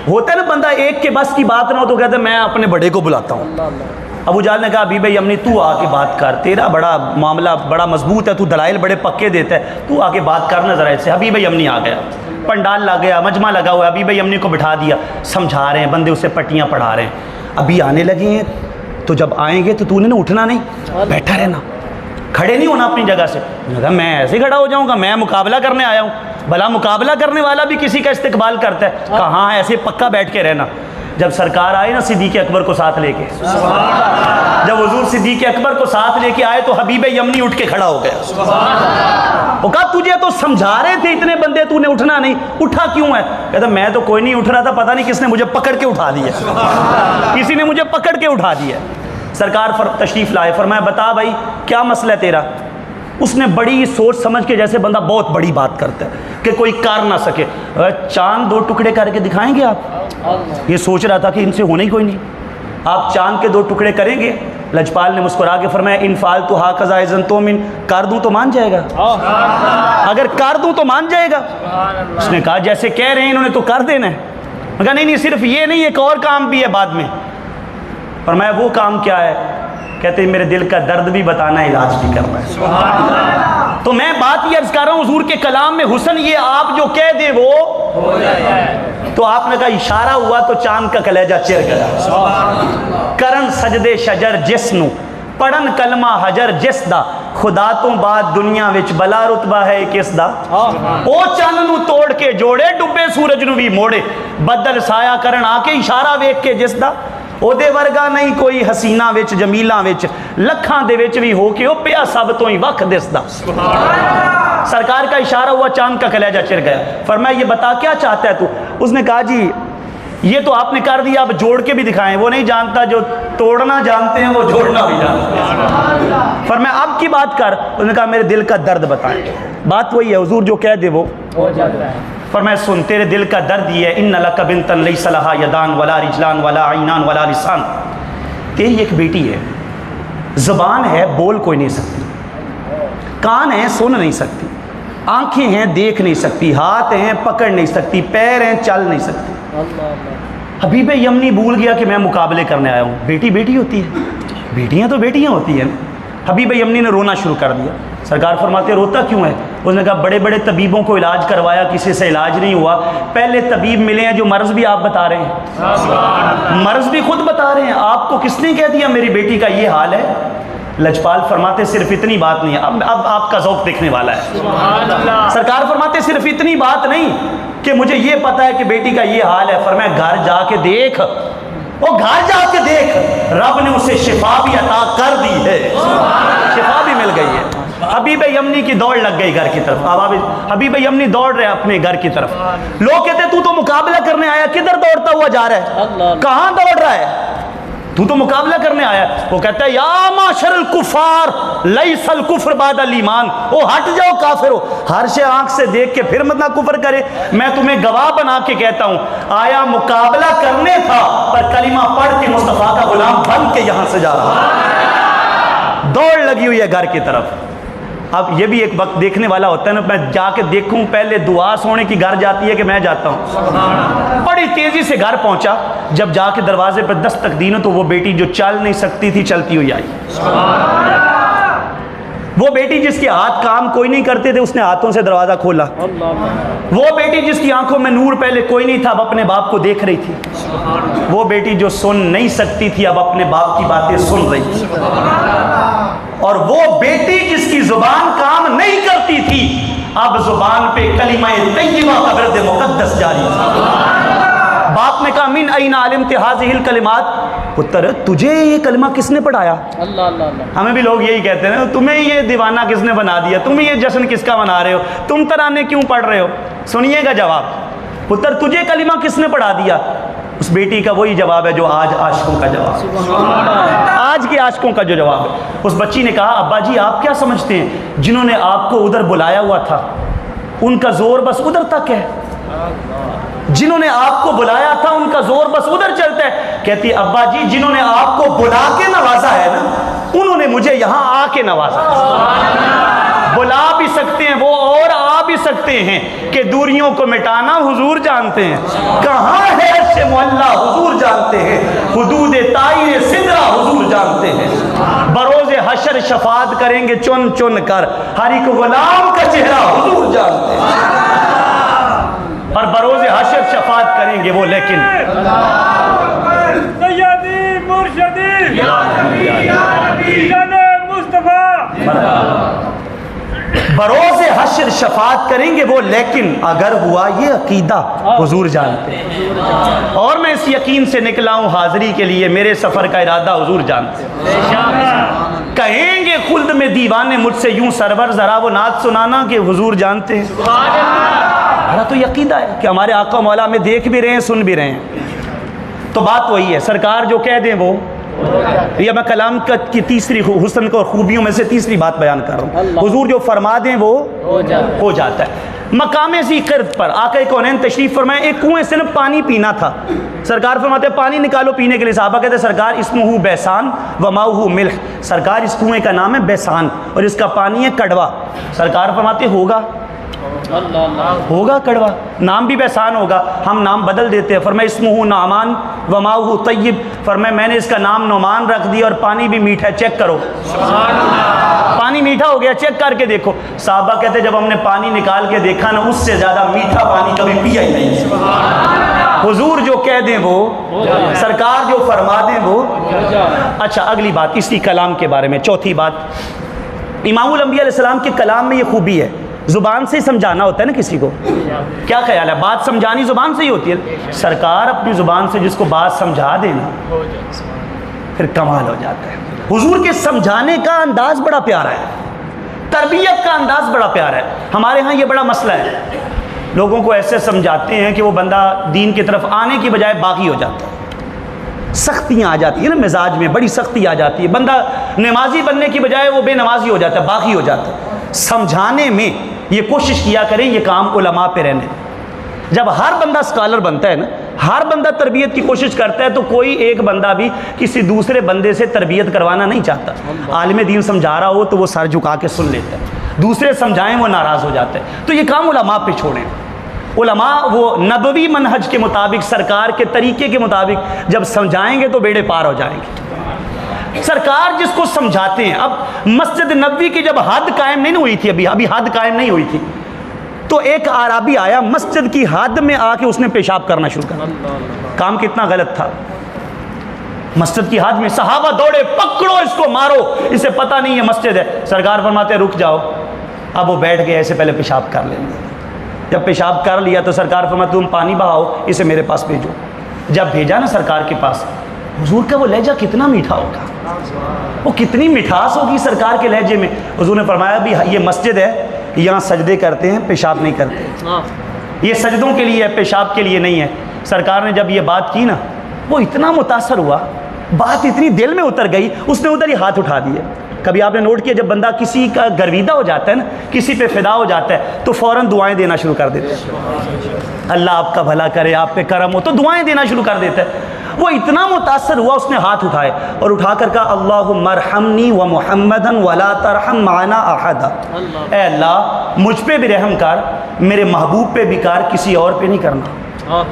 ہوتا ہے نا بندہ ایک کے بس کی بات نہ ہو تو کہتا ہے میں اپنے بڑے کو بلاتا ہوں. ابو جہل نے کہا حبیب یمنی تو آ کے بات کر، تیرا بڑا معاملہ بڑا مضبوط ہے، تو دلائل بڑے پکے دیتا ہے، تو آ کے بات کرنا ذرا اس سے. حبیب یمنی آ گیا، پنڈال لگ گیا، مجمع لگا ہوا ہے، حبیب یمنی کو بٹھا دیا، سمجھا رہے ہیں، بندے اسے پٹیاں پڑھا رہے ہیں. ابھی آنے لگے ہیں تو جب آئیں گے تو نے نا اٹھنا نہیں، بیٹھا رہنا، کھڑے نہیں ہونا اپنی جگہ سے. میں ایسے کھڑا ہو جاؤں گا، میں مقابلہ کرنے آیا ہوں. بھلا مقابلہ کرنے والا بھی کسی کا استقبال کرتا ہے، کہاں ایسے پکا بیٹھ کے رہنا. جب سرکار آئے نا صدیق اکبر کو ساتھ لے کے، جب حضور صدیق اکبر کو ساتھ لے کے آئے تو حبیب یمنی اٹھ کے کھڑا ہو گیا. وہ کہا تجھے تو سمجھا رہے تھے اتنے بندے، تو نے اٹھنا نہیں، اٹھا کیوں ہے؟ کہتا میں تو کوئی نہیں اٹھ رہا تھا، پتہ نہیں کس نے مجھے پکڑ کے اٹھا دیا، کسی نے مجھے پکڑ کے اٹھا دیا. سرکار تشریف لائے، فرمایا بتا بھائی کیا مسئلہ ہے تیرا. اس نے بڑی سوچ سمجھ کے، جیسے بندہ بہت بڑی بات کرتا ہے کہ کوئی کر نہ سکے، چاند 2 ٹکڑے کر کے دکھائیں گے آپ؟ یہ سوچ رہا تھا کہ ان سے ہونا ہی کوئی نہیں. آپ چاند کے 2 ٹکڑے کریں گے؟ لجپال نے مسکرا کے فرمایا ان فعلت ہاکذا اذا تومن، کر دوں تو مان جائے گا، اگر کر دوں تو مان جائے گا. اس نے کہا جیسے کہہ رہے ہیں انہوں نے تو کر دینا ہے. میں کہا نہیں صرف یہ نہیں، ایک اور کام بھی ہے بعد میں. فرمایا وہ کام کیا ہے؟ کہتے ہیں میرے دل کا درد بھی بتانا ہے، علاج بھی کرنا ہے. تو میں بات یہ عرض کر رہا ہوں حضور کے کلام میں حسن یہ آپ جو کہہ دیں وہ ہو جائے. تو آپ نے کہا اشارہ ہوا تو چاند کا کلیجہ چر گیا. کرن سجدے شجر جس نو پڑھن کلمہ حجر جس دا خدا تو بعد دنیا وچ بلا رتبہ ہے کس دا او چن نو توڑ کے جوڑے ڈبے سورج نو بھی موڑے بدل سایہ کرن آ کے اشارہ ویکھ کے جس دا او دے ورگا نہیں کوئی حسینہ وچ جمیلہ وچ لکھاں دے وچ بھی ہو کے او پیا سب تو ہی وقت دس دا سرکار کا اشارہ ہوا چاند کا کلیجہ چر گیا فرمایا یہ بتا کیا چاہتا ہے تو اس نے کہا جی یہ تو آپ نے کر دیا اب جوڑ کے بھی دکھائیں وہ نہیں جانتا جو توڑنا جانتے ہیں وہ جوڑنا بھی جانتے ہیں فرمایا اب کی بات کر اس نے کہا میرے دل کا درد بتائیں بات وہی ہے حضور جو کہہ دے وہ فرمایا سن تیرے دل کا درد یہ ہے ان لک بنتا لیس لہا یدان ولا رجلان ولا عینان ولا لسان تیری ایک بیٹی ہے زبان ہے بول کوئی نہیں سکتی کان ہیں سن نہیں سکتی آنکھیں ہیں دیکھ نہیں سکتی ہاتھ ہیں پکڑ نہیں سکتی پیر ہیں چل نہیں سکتی حبیب یمنی بھول گیا کہ میں مقابلے کرنے آیا ہوں بیٹی بیٹی ہوتی ہے بیٹیاں تو بیٹیاں ہوتی ہیں حبیب یمنی نے رونا شروع کر دیا سرکار فرماتے روتا کیوں ہے اس نے کہا بڑے بڑے طبیبوں کو علاج کروایا کسی سے علاج نہیں ہوا پہلے طبیب ملے ہیں جو مرض بھی آپ بتا رہے ہیں مرض بھی خود بتا رہے ہیں آپ کو کس نے کہہ دیا میری بیٹی کا یہ حال ہے لجپال فرماتے صرف اتنی بات نہیں ہے اب آپ کا ذوق دیکھنے والا ہے سرکار فرماتے صرف اتنی بات نہیں کہ مجھے یہ پتا ہے کہ بیٹی کا یہ حال ہے فرمایا گھر جا کے دیکھ وہ گھر جا کے دیکھ رب نے اسے شفا بھی عطا کر دی ہے شفا بھی مل گئی ہے حبیب یمنی کی دوڑ لگ گئی گھر کی طرف اب حبیب یمنی دوڑ رہے اپنے گھر کی طرف لوگ کہتے تو تو مقابلہ کرنے آیا کدھر دوڑتا ہوا جا رہا ہے کہاں دوڑ رہا ہے تو مقابلہ کرنے آیا وہ کہتا ہے یا معاشر الکفار لیس الکفر بعد الایمان او ہٹ جاؤ کافرو ہر شے آنکھ سے دیکھ کے پھر مت نہ کفر کرے میں تمہیں گواہ بنا کے کہتا ہوں آیا مقابلہ کرنے تھا پر کلمہ پڑھ کے مصطفیٰ کا غلام بن کے یہاں سے جا رہا دوڑ لگی ہوئی ہے گھر کی طرف اب یہ بھی ایک وقت دیکھنے والا ہوتا ہے نا میں جا کے دیکھوں پہلے دعا سونے کی گھر جاتی ہے کہ میں جاتا ہوں بڑی تیزی سے گھر پہنچا جب جا کے دروازے پر دستک دی نا تو وہ بیٹی جو چل نہیں سکتی تھی چلتی ہوئی آئی وہ بیٹی جس کے ہاتھ کام کوئی نہیں کرتے تھے اس نے ہاتھوں سے دروازہ کھولا وہ بیٹی جس کی آنکھوں میں نور پہلے کوئی نہیں تھا اب اپنے باپ کو دیکھ رہی تھی وہ بیٹی جو سن نہیں سکتی تھی اب اپنے باپ کی باتیں سن رہی تھی اور وہ بیٹی جس کی زبان کام نہیں کرتی تھی اب زبان پہ کلمہ طیبہ کا ورد مقدس جاری تھا باپ نے کہا من این علمت هذه الکلمات پتر تجھے یہ کلمہ کس نے پڑھایا ہمیں بھی لوگ یہی کہتے ہیں تمہیں یہ دیوانہ کس نے بنا دیا تم یہ جشن کس کا منا رہے ہو تم ترانے کیوں پڑھ رہے ہو سنیے گا جواب پتر تجھے کلمہ کس نے پڑھا دیا اس بیٹی کا وہی جواب ہے جو آج عاشقوں کا جواب آج کے عاشقوں کا جو جواب ہے اس بچی نے کہا ابا جی آپ کیا سمجھتے ہیں جنہوں نے آپ کو ادھر بلایا ہوا تھا ان کا زور بس ادھر تک ہے جنہوں نے آپ کو بلایا تھا ان کا زور بس ادھر چلتا ہے کہتی ابا جی جنہوں نے آپ کو بلا کے نوازا ہے نا انہوں نے مجھے یہاں آ کے نوازا بلا بھی سکتے ہیں وہ اور آ بھی سکتے ہیں کہ دوریوں کو مٹانا حضور جانتے ہیں کہاں ہے عرش معلیٰ حضور جانتے ہیں حدود طائر سدرہ حضور جانتے ہیں بروز حشر شفاعت کریں گے چن چن کر ہر ایک غلام کا چہرہ حضور جانتے ہیں اور بروز حشر شفاعت کریں گے وہ لیکن سیدی مرشدی جان مصطفیٰ بروز حشر شفاعت کریں گے وہ لیکن اگر ہوا یہ عقیدہ حضور جانتے ہیں اور میں اس یقین سے نکلا ہوں حاضری کے لیے میرے سفر کا ارادہ حضور جانتے ہیں کہیں گے خلد میں دیوانے مجھ سے یوں سرور ذرا وہ نعت سنانا کہ حضور جانتے ہیں ہمارا تو یقینہ ہے کہ ہمارے آقا مولا میں دیکھ بھی رہے ہیں سن بھی رہے ہیں تو بات وہی ہے سرکار جو کہہ دیں وہ یہ میں کلام کی تیسری حسن کو اور خوبیوں میں سے تیسری بات بیان کر رہا ہوں حضور جو فرما دیں وہ ہو جاتا ہے مقام ذی قرب پر آقا کونین تشریف فرمائے ایک کنویں سے پانی پینا تھا سرکار فرماتے پانی نکالو پینے کے لیے صحابہ کہتے سرکار اسمہ بیسان وماؤہ ملح سرکار اس کنویں کا نام ہے بیسان اور اس کا پانی ہے کڑوا سرکار فرماتے ہوگا کڑوا نام بھی بیسان ہوگا ہم نام بدل دیتے ہیں فرمائے اسمہ نعمان وماؤہ طیب فرمائے میں نے اس کا نام نعمان رکھ دیا اور پانی بھی میٹھا ہے چیک کرو پانی میٹھا ہو گیا چیک کر کے دیکھو صحابہ کہتے جب ہم نے پانی نکال کے دیکھا نا اس سے زیادہ میٹھا پانی کبھی پیا ہی نہیں حضور جو کہہ دیں وہ سرکار جو فرما دیں وہ اچھا اگلی بات اسی کلام کے بارے میں چوتھی بات امام الانبیاء علیہ السلام کے کلام میں یہ خوبی ہے، زبان سے ہی سمجھانا ہوتا ہے نا کسی کو. کیا خیال ہے؟ بات سمجھانی زبان سے ہی ہوتی ہے. سرکار اپنی زبان سے جس کو بات سمجھا دینا پھر کمال ہو جاتا ہے. حضور کے سمجھانے کا انداز بڑا پیارا ہے، تربیت کا انداز بڑا پیارا ہے. ہمارے ہاں یہ بڑا مسئلہ ہے، لوگوں کو ایسے سمجھاتے ہیں کہ وہ بندہ دین کی طرف آنے کی بجائے باغی ہو جاتا ہے. سختیاں آ جاتی ہیں نا مزاج میں، بڑی سختی آ جاتی ہے، بندہ نمازی بننے کی بجائے وہ بے نمازی ہو جاتا ہے، باغی ہو جاتا ہے. سمجھانے میں یہ کوشش کیا کریں، یہ کام علماء پہ رہنے. جب ہر بندہ اسکالر بنتا ہے نا، ہر بندہ تربیت کی کوشش کرتا ہے، تو کوئی ایک بندہ بھی کسی دوسرے بندے سے تربیت کروانا نہیں چاہتا. عالم دین سمجھا رہا ہو تو وہ سر جھکا کے سن لیتا ہے، دوسرے سمجھائیں وہ ناراض ہو جاتا ہے. تو یہ کام علماء پہ چھوڑیں. علماء وہ نبوی منہج کے مطابق، سرکار کے طریقے کے مطابق جب سمجھائیں گے تو بیڑے پار ہو جائیں گے. سرکار جس کو سمجھاتے ہیں، اب مسجد نبوی کی جب حد قائم نہیں ہوئی تھی، ابھی حد قائم نہیں ہوئی تھی، تو ایک اعرابی آیا مسجد کی حد میں آ کے اس نے پیشاب کرنا شروع کر دیا. کام کتنا غلط تھا. مسجد کی حد میں صحابہ دوڑے، پکڑو اس کو، مارو، اسے پتہ نہیں ہے مسجد ہے. سرکار فرماتے ہیں رک جاؤ. اب وہ بیٹھ گئے، ایسے پہلے پیشاب کر لیں گے. جب پیشاب کر لیا تو سرکار فرماتے تم پانی بہاؤ، اسے میرے پاس بھیجو. جب بھیجا نا سرکار کے پاس، حضور کا وہ لہجہ کتنا میٹھا ہوگا، وہ کتنی مٹھاس ہوگی سرکار کے لہجے میں. حضور نے فرمایا بھی یہ مسجد ہے، یہاں سجدے کرتے ہیں، پیشاب نہیں کرتے. یہ سجدوں کے لیے ہے، پیشاب کے لیے نہیں ہے. سرکار نے جب یہ بات کی نا، وہ اتنا متاثر ہوا، بات اتنی دل میں اتر گئی، اس نے ادھر ہی ہاتھ اٹھا دیے. کبھی آپ نے نوٹ کیا جب بندہ کسی کا گرویدہ ہو جاتا ہے نا، کسی پہ فدا ہو جاتا ہے تو فوراً دعائیں دینا شروع کر دیتا ہے. اللہ آپ کا بھلا کرے، آپ پہ کرم ہو، تو دعائیں دینا شروع کر دیتا ہے. وہ اتنا متاثر ہوا، اس نے ہاتھ اٹھائے اور اٹھا کر کہا اللہم ارحمنی و محمدن ولا ترحم معنا احدا. اے اللہ مجھ پہ بھی رحم کر، میرے محبوب پہ بھی کر، کسی اور پہ نہیں کرنا.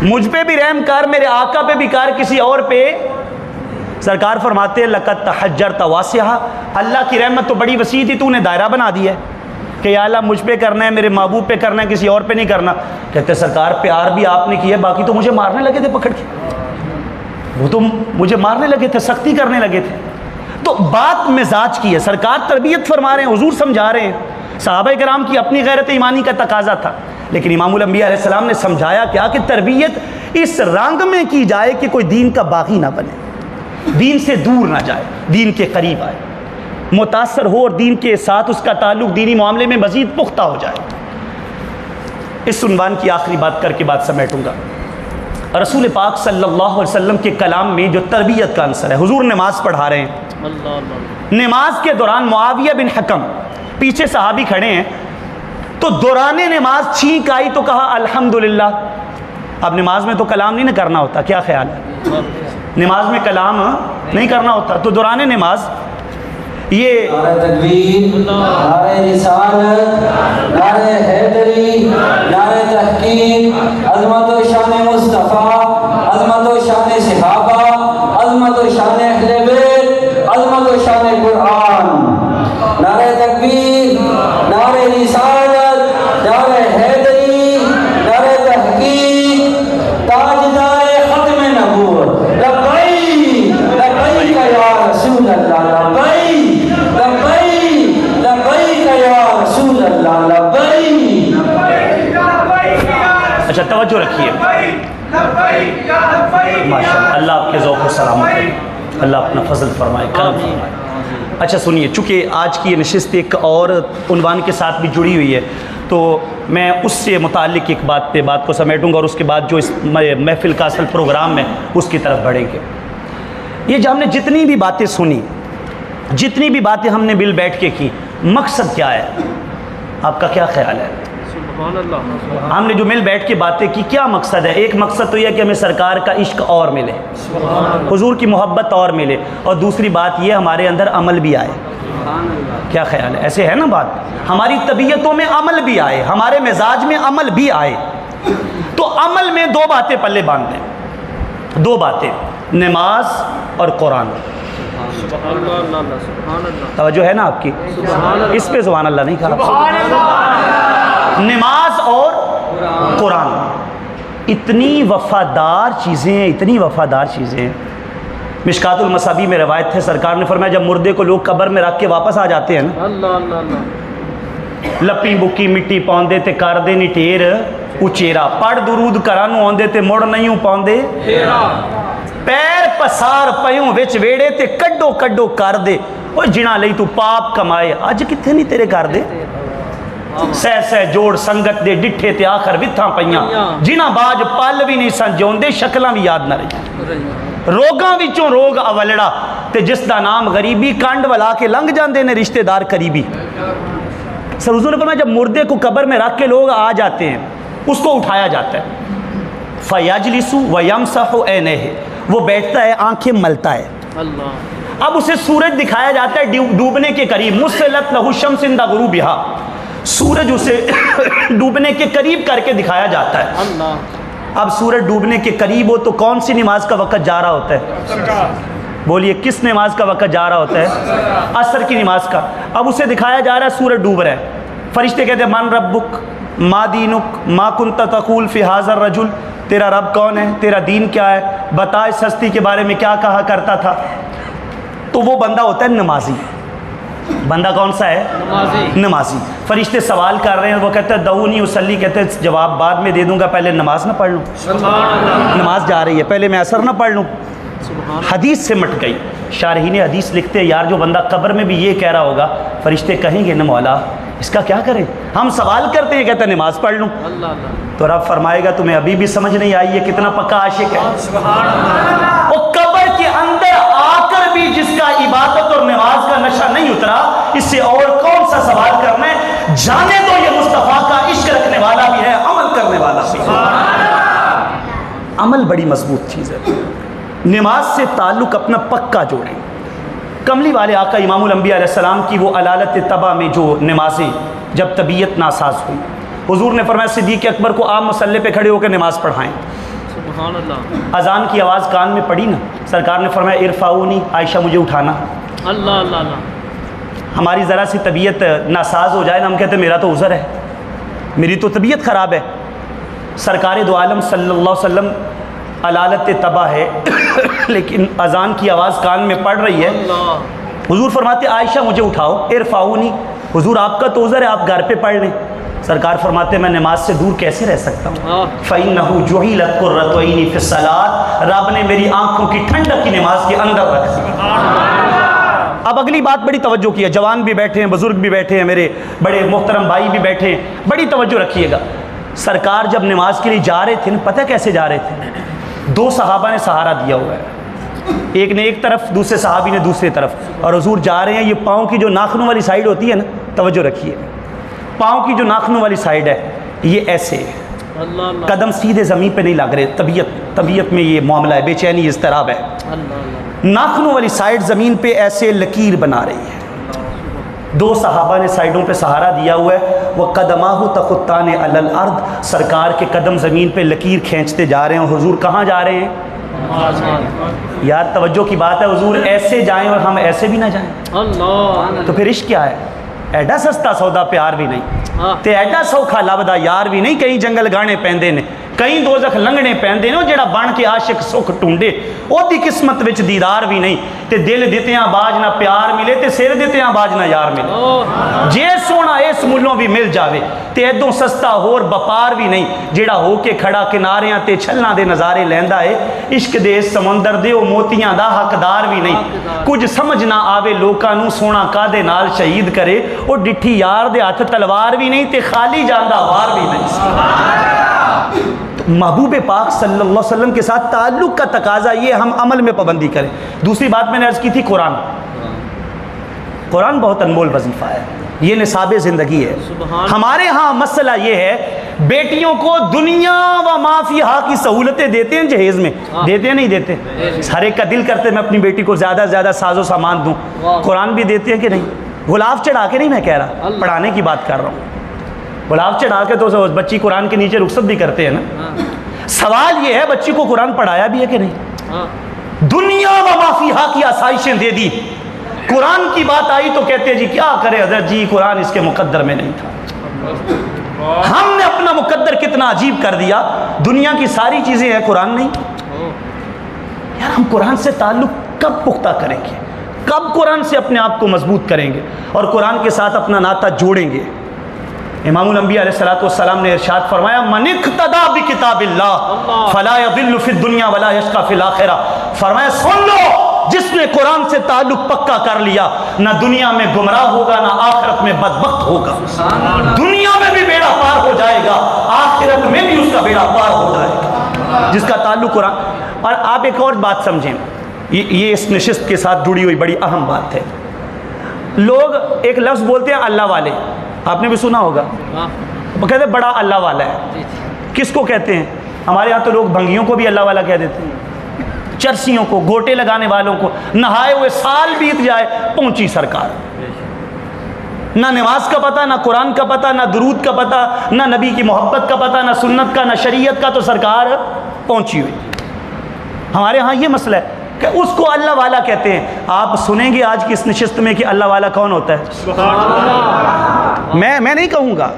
مجھ پہ بھی رحم کر، میرے آقا پہ بھی کر، کسی اور پہ. سرکار فرماتے ہیں لقد تحجرت واسعہ، اللہ کی رحمت تو بڑی وسیع تھی، تو نے دائرہ بنا دیا ہے کہ یا اللہ مجھ پہ کرنا ہے، میرے محبوب پہ کرنا ہے، کسی اور پہ نہیں کرنا. کہتے سرکار پیار بھی آپ نے کیا، باقی تو مجھے مارنے لگے تھے پکڑ کے، وہ تو مجھے مارنے لگے تھے، سختی کرنے لگے تھے. تو بات مزاج کی ہے. سرکار تربیت فرما رہے ہیں، حضور سمجھا رہے ہیں. صحابہ کرام کی اپنی غیرت ایمانی کا تقاضا تھا، لیکن امام الانبیاء علیہ السلام نے سمجھایا کیا کہ تربیت اس رنگ میں کی جائے کہ کوئی دین کا باغی نہ بنے، دین سے دور نہ جائے، دین کے قریب آئے، متاثر ہو اور دین کے ساتھ اس کا تعلق دینی معاملے میں مزید پختہ ہو جائے. اس عنوان کی آخری بات کر کے بات سمیٹوں گا. رسول پاک صلی اللہ علیہ وسلم کے کلام میں جو تربیت کا عنصر ہے، حضور نماز پڑھا رہے ہیں، نماز کے دوران معاویہ بن حکم پیچھے صحابی کھڑے ہیں، تو دوران نماز چھینک آئی تو کہا الحمدللہ. اب نماز میں تو کلام نہیں نہ کرنا ہوتا، کیا خیال ہے؟ نماز میں کلام نہیں کرنا ہوتا، تو دوران نماز یہ نعرہ تکبیر، نعرہ رسالت، نعرہ حیدری، نعرہ تحقیق، عظمت و شان مصطفیٰ، عظمت و شان صحابہ، عظمت و شان اہل بیت، عظمت و شان قرآن. نعرہ تکبیر، نعرہ رسالت، نعرہ حیدری، نعرہ تحقیق، تاجدار ختم نبوت. لبیک لبیک یا رسول اللہ، لبیک لبیک لبیک یا رسول اللہ، لبیک. اچھا توجہ رکھیے، ماشاءاللہ، اللہ آپ کے ذوق و سلامت کرے، اللہ اپنا فضل فرمائے، کرم فرمائے. اچھا سنیے، چونکہ آج کی یہ نشست ایک اور عنوان کے ساتھ بھی جڑی ہوئی ہے، تو میں اس سے متعلق ایک بات کو سمیٹوں گا اور اس کے بعد جو اس محفل کا اصل پروگرام ہے اس کی طرف بڑھیں گے. یہ جو ہم نے جتنی بھی باتیں سنی، جتنی بھی باتیں ہم نے مل بیٹھ کے کی، مقصد کیا ہے؟ آپ کا کیا خیال ہے؟ ہم نے جو مل بیٹھ کے باتیں کی، کیا مقصد ہے؟ ایک مقصد تو یہ کہ ہمیں سرکار کا عشق اور ملے، حضور کی محبت اور ملے، اور دوسری بات یہ ہمارے اندر عمل بھی آئے. کیا خیال ہے؟ ایسے ہے نا بات، ہماری طبیعتوں میں عمل بھی آئے، ہمارے مزاج میں عمل بھی آئے. تو عمل میں دو باتیں پلے باندھ دیں، دو باتیں، نماز اور قرآن. توجہ ہے نا آپ کی؟ اس پہ سبحان اللہ نہیں کہا. نماز اور قرآن اتنی وفادار چیزیں ہیں، اتنی وفادار چیزیں ہیں مشکات المصابیح میں روایت ہے، سرکار نے فرمایا جب مردے کو لوگ قبر میں رکھ کے واپس آ جاتے ہیں نا، اللہ اللہ اللہ لپی بکی مٹی پاؤندے تے کر دے نی ٹھیر اچیرا، پڑھ درود کرانو آندے تے مڑ نہیں پاؤندے پیر پسار پیوں وچ ویڑے تے کڈو کڈو کر دے، وہ جنا لئی تو پاپ کمائے اج کتھے نہیں تیرے کر دے، سہ سہ جوڑ سنگت دے ڈٹھے تے آخر وتھاں پیاں، جنا باج پل بھی نہیں سنجوندے شکلاں بھی یاد نہ رہی، روگاں وچوں روگ اولڑا تے جس دا نام غریبی، کنڈ ولا کے لنگ جاندے نے رشتہ دار قریبی۔ سر حضور نے فرمایا جب مردے کو قبر میں رکھ کے لوگ آ جاتے ہیں اس کو اٹھایا جاتا ہے، فَيَجْلِسُ وَيَمْسَحُ عَيْنَيْهِ، وہ بیٹھتا ہے آنکھیں ملتا ہے، اللہ اب اسے سورج دکھایا جاتا ہے ڈوبنے کے قریب، مُسْلَتْ لَهُ الشَّمْسُ عِنْدَ غُرُوبِهَا، سورج اسے ڈوبنے کے قریب کر کے دکھایا جاتا ہے۔ اللہ اب سورج ڈوبنے کے قریب ہو تو کون سی نماز کا وقت جا رہا ہوتا ہے؟ بولیے کس نماز کا وقت جا رہا ہوتا ہے؟ عصر کی نماز کا۔ اب اسے دکھایا جا رہا ہے سورج ڈوب رہا ہے، فرشتے کہتے ہیں من ربک ما دینک ما کنت تقول فی ھذا الرجل، تیرا رب کون ہے، تیرا دین کیا ہے، بتا اس ہستی کے بارے میں کیا کہا کرتا تھا۔ تو وہ بندہ ہوتا ہے نمازی۔ بندہ کون سا ہے؟ نمازی۔ فرشتے سوال کر رہے ہیں، وہ کہتے ہیں دعونی اصلی، کہتے ہیں جواب بعد میں دے دوں گا، پہلے نماز نہ پڑھ لوں، نماز جا رہی ہے پہلے میں اثر نہ پڑھ لوں۔ حدیث سے مٹ گئی، شارحین حدیث لکھتے ہیں یار جو بندہ قبر میں بھی یہ کہہ رہا ہوگا، فرشتے کہیں گے نا مولا اس کا کیا کریں، ہم سوال کرتے ہیں کہتا ہے نماز پڑھ لوں، تو رب فرمائے گا تمہیں ابھی بھی سمجھ نہیں آئی ہے کتنا پکا عاشق ہے۔ وہ قبر کے اندر آ کر بھی جس کا عبادت اور نماز کا نشہ نہیں اترا، اس سے اور کون سا سوال کرنا ہے؟ جانے تو یہ مصطفیٰ کا عشق رکھنے والا بھی ہے، عمل کرنے والا بھی ہے۔ عمل بڑی مضبوط چیز ہے، نماز سے تعلق اپنا پکا جوڑیں۔ کملی والے آقا امام الانبیاء علیہ السلام کی وہ علالت طبع میں جو نمازیں جب طبیعت ناساز ہوئی، حضور نے فرمایا صدیق اکبر کو آپ مصلی پہ کھڑے ہو کے نماز پڑھائیں۔ سبحان اللہ اذان کی آواز کان میں پڑی نا، سرکار نے فرمایا ارفعونی، عائشہ مجھے اٹھانا۔ اللہ اللہ اللہ ہماری ذرا سی طبیعت ناساز ہو جائے نا، ہم کہتے ہیں میرا تو عذر ہے، میری تو طبیعت خراب ہے۔ سرکار دو عالم صلی اللہ علیہ وسلم علالت طبع ہے لیکن اذان کی آواز کان میں پڑ رہی ہے، حضور فرماتے عائشہ مجھے اٹھاؤ، ارفعونی، حضور آپ کا تو عذر ہے آپ گھر پہ پڑھ لیں۔ سرکار فرماتے میں نماز سے دور کیسے رہ سکتا ہوں؟ فَإِنَّهُ جُعِلَتْ قُرَّةُ عَيْنِي فِي الصَّلَاةِ، رب نے میری آنکھوں کی ٹھنڈک کی نماز کے اندر رکھ دی۔ اب اگلی بات بڑی توجہ کی ہے، جوان بھی بیٹھے ہیں، بزرگ بھی بیٹھے ہیں، میرے بڑے محترم بھائی بھی بیٹھے ہیں، بڑی توجہ رکھیے گا۔ سرکار جب نماز کے لیے جا رہے تھے نا، پتہ کیسے جا رہے تھے؟ دو صحابہ نے سہارا دیا ہوا ہے، ایک نے ایک طرف دوسرے صحابی نے دوسری طرف، اور حضور جا رہے ہیں، یہ پاؤں کی جو ناخنوں والی سائیڈ ہوتی ہے نا، توجہ رکھیے، پاؤں کی جو ناخنوں والی سائیڈ ہے یہ ایسے ہے، قدم سیدھے زمین پہ نہیں لگ رہے، طبیعت میں یہ معاملہ ہے، بے چینی اضطراب ہے، ناخنوں والی سائیڈ زمین پہ ایسے لکیر بنا رہی ہے۔ دو صحابہ نے سائیڈوں پہ سہارا دیا ہوا ہے، وہ قدماہ تخطان علی الارض، سرکار کے قدم زمین پہ لکیر کھینچتے جا رہے ہیں، حضور کہاں جا رہے ہیں؟ یار توجہ کی بات ہے، حضور ایسے جائیں اور ہم ایسے بھی نہ جائیں، تو پھر عشق کیا ہے؟ ایڈا سستا سودا پیار بھی نہیں تے ایڈا سوکھا لبدا یار بھی نہیں، کئی جنگل گانے پیندے نے، کئی دوزخ لنگنے پیندے نے، وہ جڑا بن کے عاشق سکھ ٹونڈے او دی قسمت وچ دیدار بھی نہیں، تے دل دتیاں باج نہ پیار ملے تے سر دتیاں باج نہ یار ملے، جے سونا اس ملوں بھی مل جاوے تے ایدوں سستا ہور بپار بھی نہیں، جڑا ہو کے کھڑا کناریاں تے چھلاں دے نظارے لیندا ہے، عشق دے اس سمندر دے او موتیاں دا حقدار بھی نہیں، کچھ سمجھ نہ آوے لوکاں نوں سونا کادے نال شہید کرے، او ڈٹھی یار دے ہاتھ تلوار بھی نہیں تے خالی جاندہ وار بھی نہیں۔ محبوب پاک صلی اللہ علیہ وسلم کے ساتھ تعلق کا تقاضا یہ ہم عمل میں پابندی کریں۔ دوسری بات میں نے عرض کی تھی قرآن بہت انمول وظیفہ ہے، یہ نصاب زندگی ہے۔ ہمارے ہاں مسئلہ یہ ہے بیٹیوں کو دنیا و ما فیہا کی سہولتیں دیتے ہیں جہیز میں، دیتے ہیں نہیں دیتے؟ ہر ایک کا دل کرتے میں اپنی بیٹی کو زیادہ سے زیادہ ساز و سامان دوں، قرآن بھی دیتے ہیں کہ نہیں؟ غلاف چڑھا کے نہیں میں کہہ رہا، پڑھانے کی بات کر رہا ہوں، غلاف چڑھا کے تو بچی قرآن کے نیچے رخصت بھی کرتے ہیں نا۔ سوال یہ ہے بچی کو قرآن پڑھایا بھی ہے کہ نہیں؟ دنیا و ما فیہا کی آسائشیں دے دی، قرآن کی بات آئی تو کہتے جی کیا کرے حضرت جی قرآن اس کے مقدر میں نہیں تھا۔ ہم نے اپنا مقدر کتنا عجیب کر دیا، دنیا کی ساری چیزیں ہیں قرآن نہیں۔ یار ہم قرآن سے تعلق کب پختہ کریں گے؟ کب قرآن سے اپنے آپ کو مضبوط کریں گے اور قرآن کے ساتھ اپنا ناطہ جوڑیں گے؟ امام الانبیاء علیہ السلام نے ارشاد فرمایا من اقتدى بکتاب اللہ فلا يضل فی الدنیا ولا یشقى فی الآخرہ. فرمایا سن لو، جس نے قرآن سے تعلق پکا کر لیا نہ دنیا میں گمراہ ہوگا نہ آخرت میں بدبخت ہوگا. دنیا میں بھی بیڑا پار ہو جائے گا، آخرت میں بھی اس کا بیڑا پار ہو جائے گا جس کا تعلق قرآن. اور آپ ایک اور بات سمجھیں، یہ اس نشست کے ساتھ جڑی ہوئی بڑی اہم بات ہے. لوگ ایک لفظ بولتے ہیں اللہ والے، آپ نے بھی سنا ہوگا، وہ کہتے ہیں بڑا اللہ والا ہے. کس کو کہتے ہیں؟ ہمارے ہاں تو لوگ بھنگیوں کو بھی اللہ والا کہہ دیتے ہیں، چرسیوں کو، گوٹے لگانے والوں کو. نہائے ہوئے سال بیت جائے پہنچی سرکار. نہ نماز کا پتہ، نہ قرآن کا پتہ، نہ درود کا پتہ، نہ نبی کی محبت کا پتہ، نہ سنت کا، نہ شریعت کا، تو سرکار پہنچی ہوئی. ہمارے ہاں یہ مسئلہ ہے کہ اس کو اللہ والا کہتے ہیں. آپ سنیں گے آج کی اس نشست میں کہ اللہ والا کون ہوتا ہے. میں نہیں کہوں گا،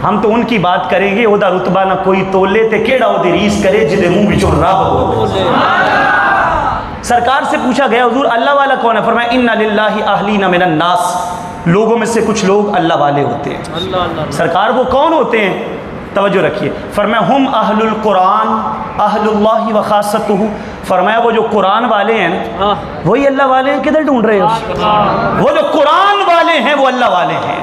ہم تو ان کی بات کریں گے. ادا رتبہ نہ کوئی تولے تے کیڑا او دی ریس کرے جدے منہ وچوں رب ہو. سرکار سے پوچھا گیا حضور اللہ والا کون ہے؟ فرمایا ان للہ اہلین من الناس، لوگوں میں سے کچھ لوگ اللہ والے ہوتے ہیں. سرکار وہ کون ہوتے ہیں؟ توجہ رکھیے. فرمایا ہم اہل القرآن اہل اللہ و خاصتہ. فرمایا وہ جو قرآن والے ہیں نا وہی اللہ والے ہیں. کدھر ڈھونڈ رہے ہو؟ وہ جو قرآن والے ہیں وہ اللہ والے ہیں.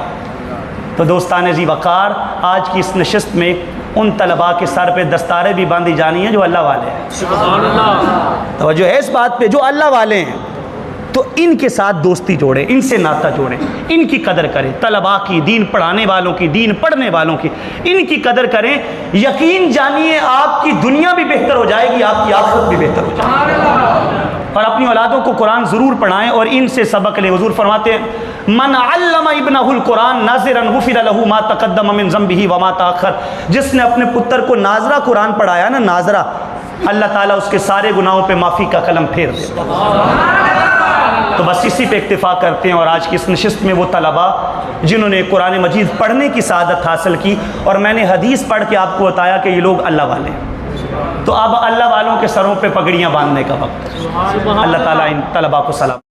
تو دوستان ذی وقار، آج کی اس نشست میں ان طلباء کے سر پہ دستاریں بھی باندھی جانی ہیں جو اللہ والے ہیں. توجہ ہے اس بات پہ، جو اللہ والے ہیں تو ان کے ساتھ دوستی جوڑیں، ان سے ناطہ جوڑیں، ان کی قدر کریں. طلباء کی، دین پڑھانے والوں کی، دین پڑھنے والوں کی، ان کی قدر کریں. یقین جانیے آپ کی دنیا بھی بہتر ہو جائے گی، آپ کی آخرت بھی بہتر ہو جائے گی. اور اپنی اولادوں کو قرآن ضرور پڑھائیں اور ان سے سبق لیں. حضور فرماتے ہیں من علم ابنہ القرآن ناظرا غفر له ما تقدم من ذنبہ وما تاخر. جس نے اپنے پتر کو ناظرہ قرآن پڑھایا نا، ناظرہ، اللہ تعالیٰ اس کے سارے گناہوں پہ معافی کا قلم پھیر دیتا. تو بس اسی پہ اکتفا کرتے ہیں. اور آج کی اس نشست میں وہ طلباء جنہوں نے قرآن مجید پڑھنے کی سعادت حاصل کی، اور میں نے حدیث پڑھ کے آپ کو بتایا کہ یہ لوگ اللہ والے ہیں، تو اب اللہ والوں کے سروں پہ پگڑیاں باندھنے کا وقت. اللہ تعالیٰ ان طلباء کو سلام.